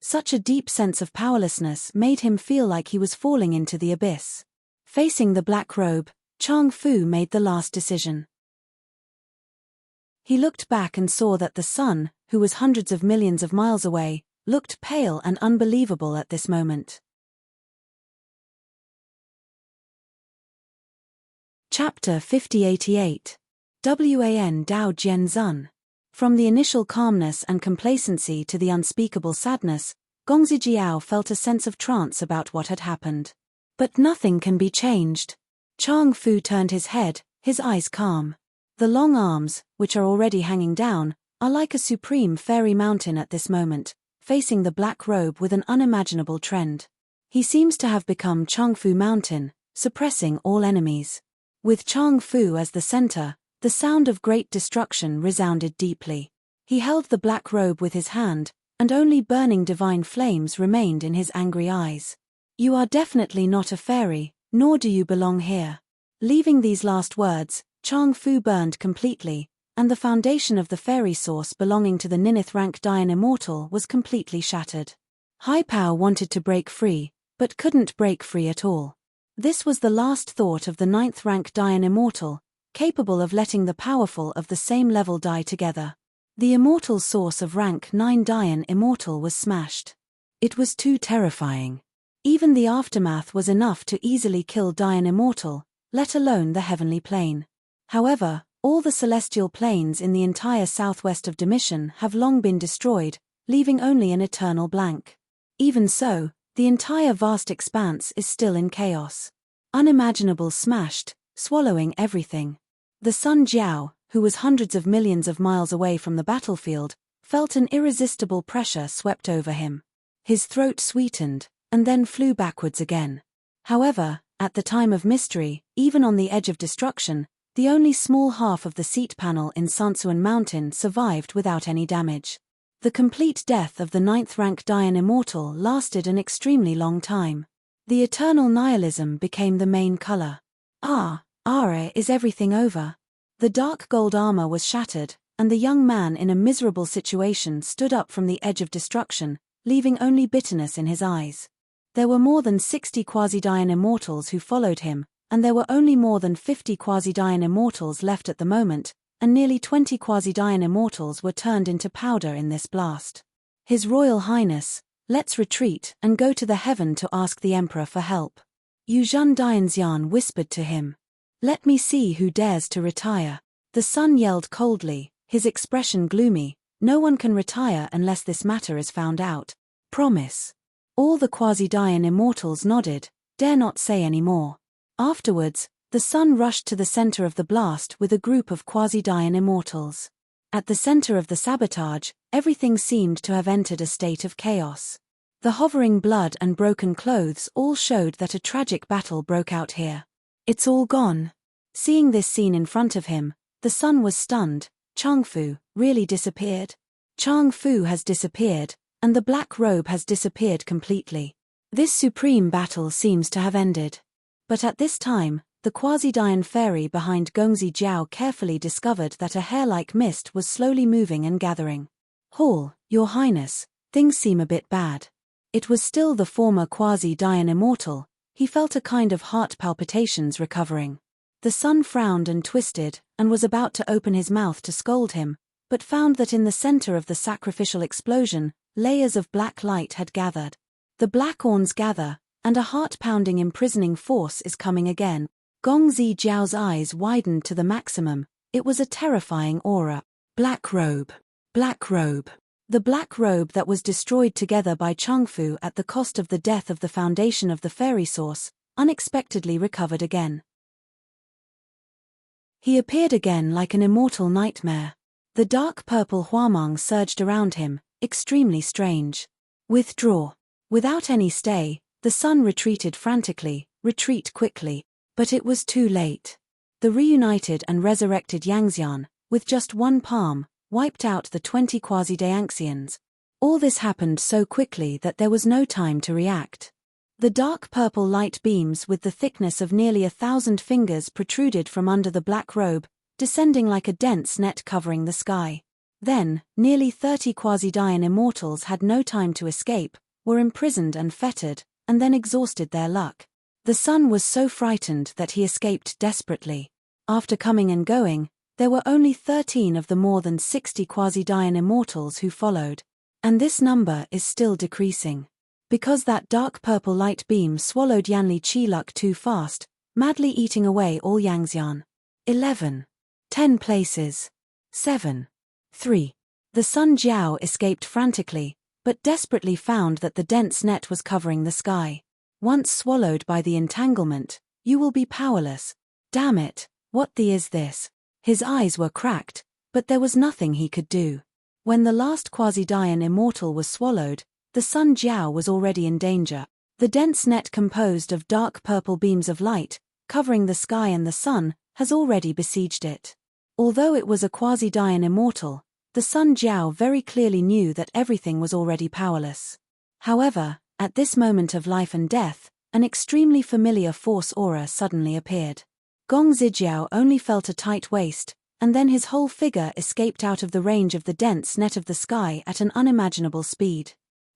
Such a deep sense of powerlessness made him feel like he was falling into the abyss. Facing the black robe, Changfu made the last decision. He looked back and saw that the sun, who was hundreds of millions of miles away, looked pale and unbelievable at this moment. Chapter 5088. Wan Dao Jian Zun. From the initial calmness and complacency to the unspeakable sadness, Gongzi Jiao felt a sense of trance about what had happened. But nothing can be changed. Changfu turned his head, his eyes calm. The long arms, which are already hanging down, are like a supreme fairy mountain at this moment, facing the black robe with an unimaginable trend. He seems to have become Changfu Mountain, suppressing all enemies. With Changfu as the center, the sound of great destruction resounded deeply. He held the black robe with his hand, and only burning divine flames remained in his angry eyes. You are definitely not a fairy, nor do you belong here. Leaving these last words, Changfu burned completely, and the foundation of the fairy source belonging to the ninth rank Dian Immortal was completely shattered. Haipao wanted to break free, but couldn't break free at all. This was the last thought of the 9th rank Dian Immortal, capable of letting the powerful of the same level die together. The immortal source of rank 9 Dian Immortal was smashed. It was too terrifying. Even the aftermath was enough to easily kill Dian Immortal, let alone the heavenly plane. However, all the celestial planes in the entire southwest of Domitian have long been destroyed, leaving only an eternal blank. Even so, the entire vast expanse is still in chaos. Unimaginable smashed, swallowing everything. The Sun Jiao, who was hundreds of millions of miles away from the battlefield, felt an irresistible pressure swept over him. His throat sweetened, and then flew backwards again. However, at the time of mystery, even on the edge of destruction, the only small half of the seat panel in Sansuan Mountain survived without any damage. The complete death of the 9th rank Dian Immortal lasted an extremely long time. The eternal nihilism became the main color. Is everything over? The dark gold armor was shattered, and the young man in a miserable situation stood up from the edge of destruction, leaving only bitterness in his eyes. There were more than 60 Quasi-Dian Immortals who followed him, and there were only more than 50 Quasi-Dian Immortals left at the moment, and nearly 20 Quasi-Dian Immortals were turned into powder in this blast. His Royal Highness, let's retreat and go to the heaven to ask the Emperor for help. Yuzhan Dianxian whispered to him. Let me see who dares to retire. The sun yelled coldly, his expression gloomy. No one can retire unless this matter is found out. Promise. All the Quasi-Dian Immortals nodded, dare not say any more. Afterwards, the sun rushed to the center of the blast with a group of Quasi-Dian Immortals. At the center of the sabotage, everything seemed to have entered a state of chaos. The hovering blood and broken clothes all showed that a tragic battle broke out here. It's all gone. Seeing this scene in front of him, the sun was stunned. Changfu really disappeared? Changfu has disappeared, and the black robe has disappeared completely. This supreme battle seems to have ended. But at this time, the Quasi-Dian fairy behind Gongzi Jiao carefully discovered that a hair-like mist was slowly moving and gathering. Hall, Your Highness, things seem a bit bad. It was still the former Quasi-Dian Immortal. He felt a kind of heart palpitations recovering. The sun frowned and twisted, and was about to open his mouth to scold him, but found that in the center of the sacrificial explosion, layers of black light had gathered. The black horns gather, and a heart-pounding imprisoning force is coming again. Gongzi Jiao's eyes widened to the maximum, It was a terrifying aura. Black robe. Black robe. The black robe that was destroyed together by Changfu at the cost of the death of the foundation of the fairy source, unexpectedly recovered again. He appeared again like an immortal nightmare. The dark purple huamang surged around him, extremely strange. Withdraw. Without any stay, the sun retreated frantically, retreat quickly. But it was too late. The reunited and resurrected Yangxian, with just one palm, wiped out the 20 quasi-Daanxians. All this happened so quickly that there was no time to react. The dark purple light beams with the thickness of nearly 1,000 fingers protruded from under the black robe, descending like a dense net covering the sky. Then, nearly 30 quasi-Dian immortals had no time to escape, were imprisoned and fettered, and then exhausted their luck. The sun was so frightened that he escaped desperately. After coming and going, there were only 13 of the more than 60 quasi-Dian immortals who followed. And this number is still decreasing. Because that dark purple light beam swallowed Yanli Qi luck too fast, madly eating away all Yangxian. 11. 10 places. 7. 3. The Sun Jiao escaped frantically, but desperately found that the dense net was covering the sky. Once swallowed by the entanglement, you will be powerless. Damn it, what the is this? His eyes were cracked, but there was nothing he could do. When the last quasi-Dian immortal was swallowed, the Sun Jiao was already in danger. The dense net composed of dark purple beams of light, covering the sky and the sun, has already besieged it. Although it was a quasi-Dian immortal, the Sun Jiao very clearly knew that everything was already powerless. However, at this moment of life and death, an extremely familiar force aura suddenly appeared. Gong Zijiao only felt a tight waist, and then his whole figure escaped out of the range of the dense net of the sky at an unimaginable speed.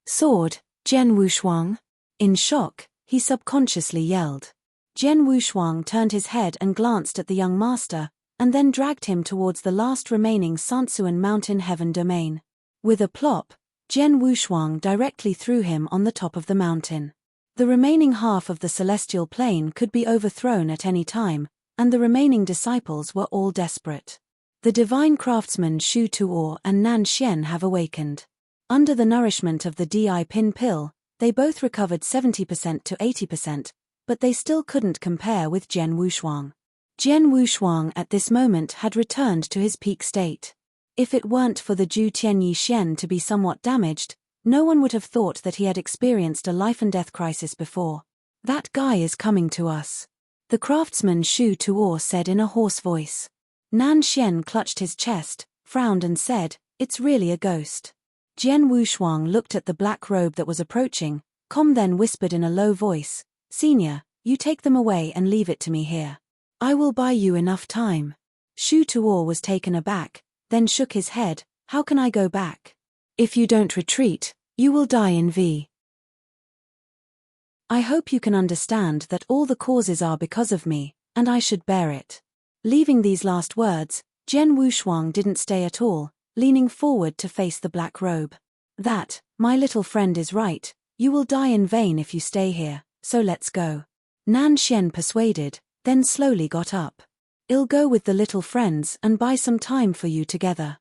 Sword, Jian Wushuang. In shock, he subconsciously yelled. Jian Wushuang turned his head and glanced at the young master, and then dragged him towards the last remaining Sansuan mountain heaven domain. With a plop, Jian Wushuang directly threw him on the top of the mountain. The remaining half of the celestial plane could be overthrown at any time, and the remaining disciples were all desperate. The divine craftsmen Shu Tuo and Nan Xian have awakened. Under the nourishment of the Di Pin pill, they both recovered 70% to 80%, but they still couldn't compare with Jian Wushuang. Jian Wushuang at this moment had returned to his peak state. If it weren't for the Ju Tianyi Xian to be somewhat damaged, no one would have thought that he had experienced a life-and-death crisis before. That guy is coming to us. The craftsman Shu Tuo said in a hoarse voice. Nan Xian clutched his chest, frowned and said, "It's really a ghost." Jian Wushuang looked at the black robe that was approaching, then whispered in a low voice, "Senior, you take them away and leave it to me here. I will buy you enough time." Shu Tuo was taken aback, then shook his head, "How can I go back? If you don't retreat, you will die in V. I hope you can understand that all the causes are because of me, and I should bear it." Leaving these last words, Jian Wushuang didn't stay at all, leaning forward to face the black robe. "That, my little friend is right, you will die in vain if you stay here, so let's go." Nan Xian persuaded, then slowly got up. "I'll go with the little friends and buy some time for you together.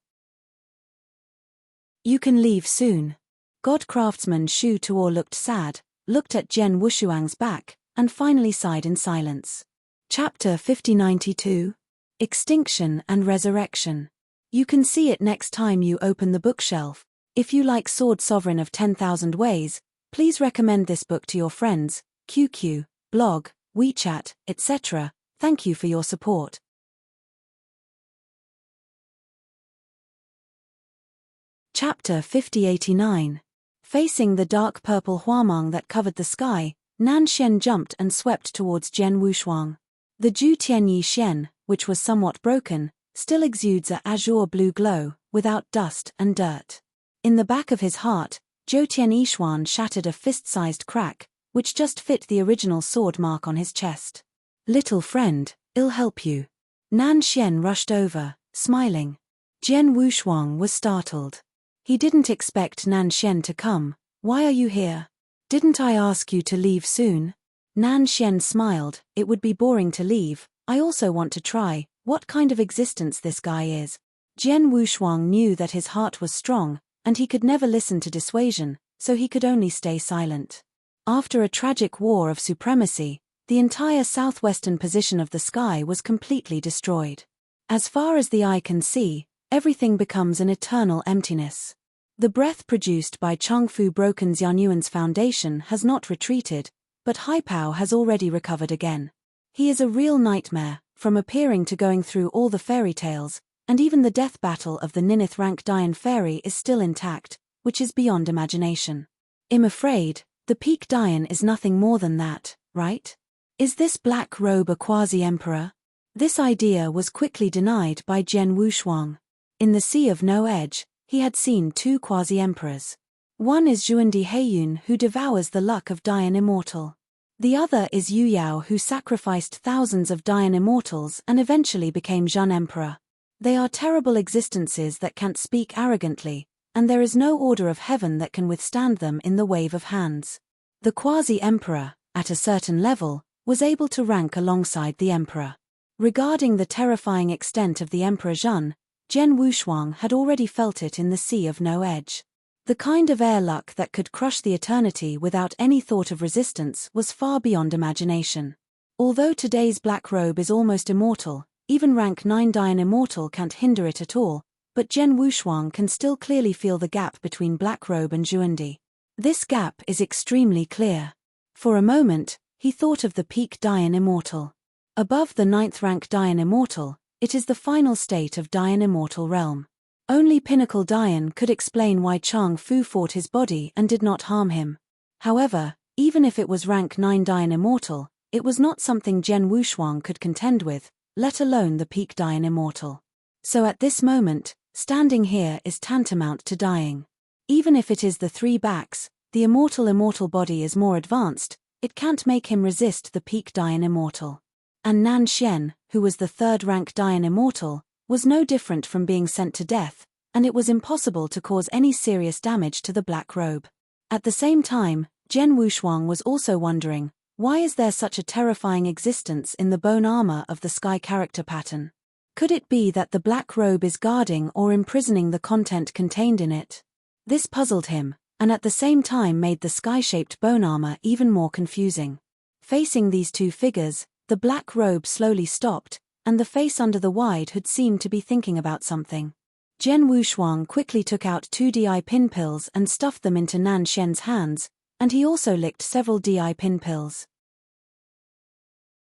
You can leave soon." God craftsman Shu Tuo looked sad, looked at Jian Wushuang's back, and finally sighed in silence. Chapter 5092. Extinction and Resurrection. You can see it next time you open the bookshelf. If you like Sword Sovereign of 10,000 Ways, please recommend this book to your friends, QQ, blog, WeChat, etc. Thank you for your support. Chapter 5089. Facing the dark purple huamang that covered the sky, Nan Xian jumped and swept towards Jian Wushuang. The Ju Tianyi Xian, which was somewhat broken, still exudes a azure blue glow, without dust and dirt. In the back of his heart, Zhou Tianyishuan shattered a fist-sized crack, which just fit the original sword mark on his chest. "Little friend, I'll help you." Nan Xian rushed over, smiling. Jian Wushuang was startled. He didn't expect Nan Xian to come. "Why are you here? Didn't I ask you to leave soon?" Nan Xian smiled. "It would be boring to leave, I also want to try, What kind of existence this guy is? Jian Wushuang knew that his heart was strong, and he could never listen to dissuasion, so he could only stay silent. After a tragic war of supremacy, the entire southwestern position of the sky was completely destroyed. As far as the eye can see, everything becomes an eternal emptiness. The breath produced by Changfu Broken Xianyuan's foundation has not retreated, but Haipao has already recovered again. He is a real nightmare, from appearing to going through all the fairy tales, and even the death battle of the Nineth rank Dian fairy is still intact, which is beyond imagination. I'm afraid, the peak Dian is nothing more than that, right? Is this black robe a quasi-emperor? This idea was quickly denied by Jian Wushuang. In the Sea of No Edge, he had seen two quasi-emperors. One is Zhuandi Heiyun, who devours the luck of Dian Immortal. The other is Yu Yao, who sacrificed thousands of Dian Immortals and eventually became Zhun Emperor. They are terrible existences that can't speak arrogantly, and there is no order of heaven that can withstand them in the wave of hands. The quasi-emperor, at a certain level, was able to rank alongside the emperor. Regarding the terrifying extent of the Emperor Zhun, Jian Wushuang had already felt it in the Sea of No Edge. The kind of air luck that could crush the eternity without any thought of resistance was far beyond imagination. Although today's black robe is almost immortal, even rank 9 Dian Immortal can't hinder it at all, but Jian Wushuang can still clearly feel the gap between black robe and Zhuandi. This gap is extremely clear. For a moment, he thought of the peak Dian Immortal. Above the 9th rank Dian Immortal, it is the final state of Dian Immortal realm. Only Pinnacle Dian could explain why Chang Fu fought his body and did not harm him. However, even if it was rank 9 Dian Immortal, it was not something Jian Wushuang could contend with, let alone the peak Dian Immortal. So at this moment, standing here is tantamount to dying. Even if it is the 3 backs, the immortal body is more advanced, it can't make him resist the peak Dian Immortal. And Nan Xian, who was the 3rd rank Dian Immortal, was no different from being sent to death, and it was impossible to cause any serious damage to the black robe. At the same time, Jian Wushuang was also wondering, why is there such a terrifying existence in the bone armor of the sky character pattern? Could it be that the black robe is guarding or imprisoning the content contained in it? This puzzled him, and at the same time made the sky-shaped bone armor even more confusing. Facing these two figures, the black robe slowly stopped, and the face under the wide hood seemed to be thinking about something. Jian Wushuang quickly took out 2 DI pin pills and stuffed them into Nan Xian's hands, and he also licked several DI pin pills.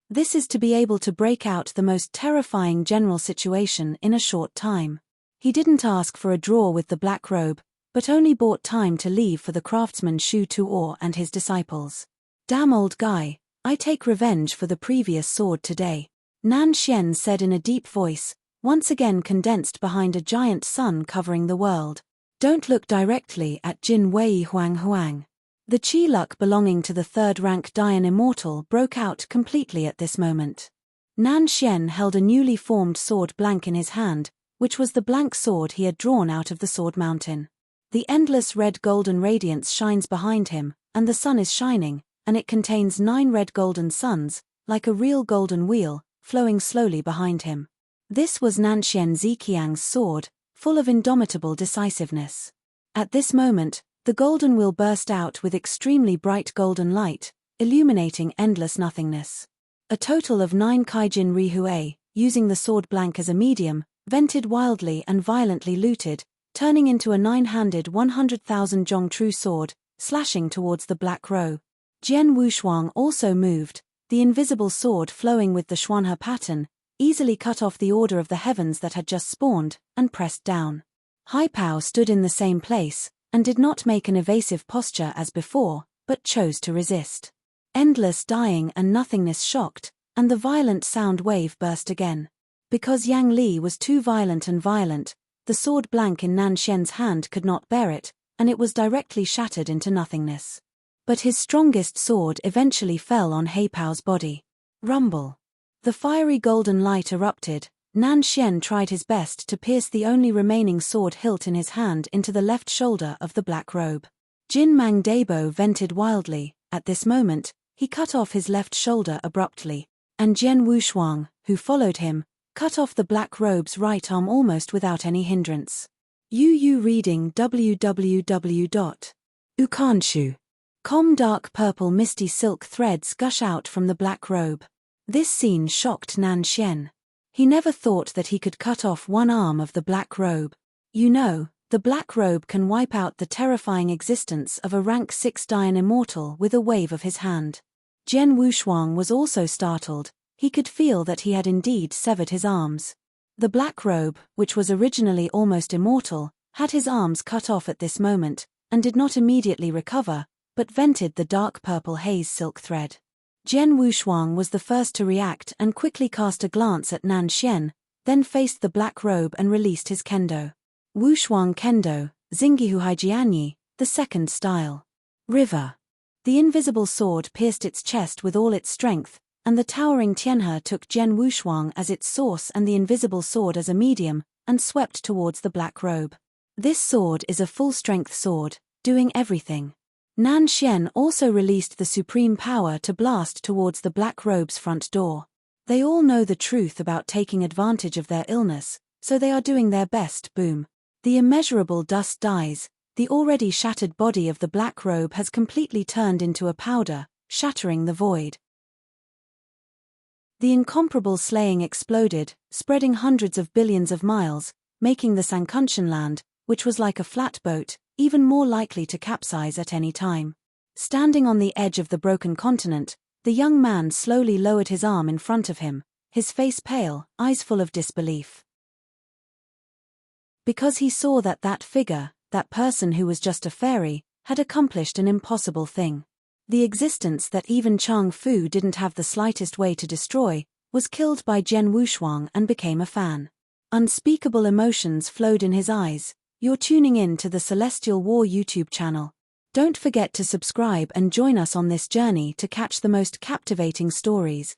This is to be able to break out the most terrifying general situation in a short time. He didn't ask for a draw with the black robe, but only bought time to leave for the craftsman Shu Tuor and his disciples. Damn old guy, I take revenge for the previous sword today. Nan Xian said in a deep voice, once again condensed behind a giant sun covering the world. Don't look directly at Jin Wei Huang. The chi luck belonging to the 3rd rank Dian Immortal broke out completely at this moment. Nan Xian held a newly formed sword blank in his hand, which was the blank sword he had drawn out of the sword mountain. The endless red golden radiance shines behind him, and the sun is shining, and it contains 9 red golden suns, like a real golden wheel, flowing slowly behind him. This was Nanxian Ziqiang's sword, full of indomitable decisiveness. At this moment, the golden wheel burst out with extremely bright golden light, illuminating endless nothingness. A total of 9 Kaijin Rihue, using the sword blank as a medium, vented wildly and violently looted, turning into a 9-handed 100,000 Zhong true sword, slashing towards the black row. Jian Wushuang also moved, the invisible sword flowing with the Xuanhe pattern, easily cut off the order of the heavens that had just spawned, and pressed down. Haipao stood in the same place, and did not make an evasive posture as before, but chose to resist. Endless dying and nothingness shocked, and the violent sound wave burst again. Because Yang Li was too violent and violent, the sword blank in Nan Xian's hand could not bear it, and it was directly shattered into nothingness. But his strongest sword eventually fell on Haipao's body. Rumble. The fiery golden light erupted. Nan Xian tried his best to pierce the only remaining sword hilt in his hand into the left shoulder of the black robe. Jin Mang Dabo vented wildly. At this moment, he cut off his left shoulder abruptly, and Jian Wushuang, who followed him, cut off the black robe's right arm almost without any hindrance. Reading www.ukanshu.com. Dark purple misty silk threads gush out from the black robe. This scene shocked Nan Xian. He never thought that he could cut off one arm of the black robe. The black robe can wipe out the terrifying existence of a rank 6 Dian immortal with a wave of his hand. Jian Wushuang was also startled. He could feel that he had indeed severed his arms. The black robe, which was originally almost immortal, had his arms cut off at this moment, and did not immediately recover, but vented the dark purple haze silk thread. Jian Wushuang was the first to react and quickly cast a glance at Nan Xian, then faced the black robe and released his kendo. Wushuang Kendo, Xingyihu Jianyi, the second style. River. The invisible sword pierced its chest with all its strength, and the towering Tianhe took Jian Wushuang as its source and the invisible sword as a medium, and swept towards the black robe. This sword is a full-strength sword, doing everything. Nan Xian also released the supreme power to blast towards the black robe's front door. They all know the truth about taking advantage of their illness, so they are doing their best. Boom. The immeasurable dust dies. The already shattered body of the black robe has completely turned into a powder, shattering the void. The incomparable slaying exploded, spreading hundreds of billions of miles, making the Sankunshan land, which was like a flatboat, even more likely to capsize at any time. Standing on the edge of the broken continent, the young man slowly lowered his arm in front of him, his face pale, eyes full of disbelief. Because he saw that figure, that person who was just a fairy, had accomplished an impossible thing. The existence that even Chang Fu didn't have the slightest way to destroy, was killed by Jian Wushuang and became a fan. Unspeakable emotions flowed in his eyes. You're tuning in to the Celestial War YouTube channel. Don't forget to subscribe and join us on this journey to catch the most captivating stories.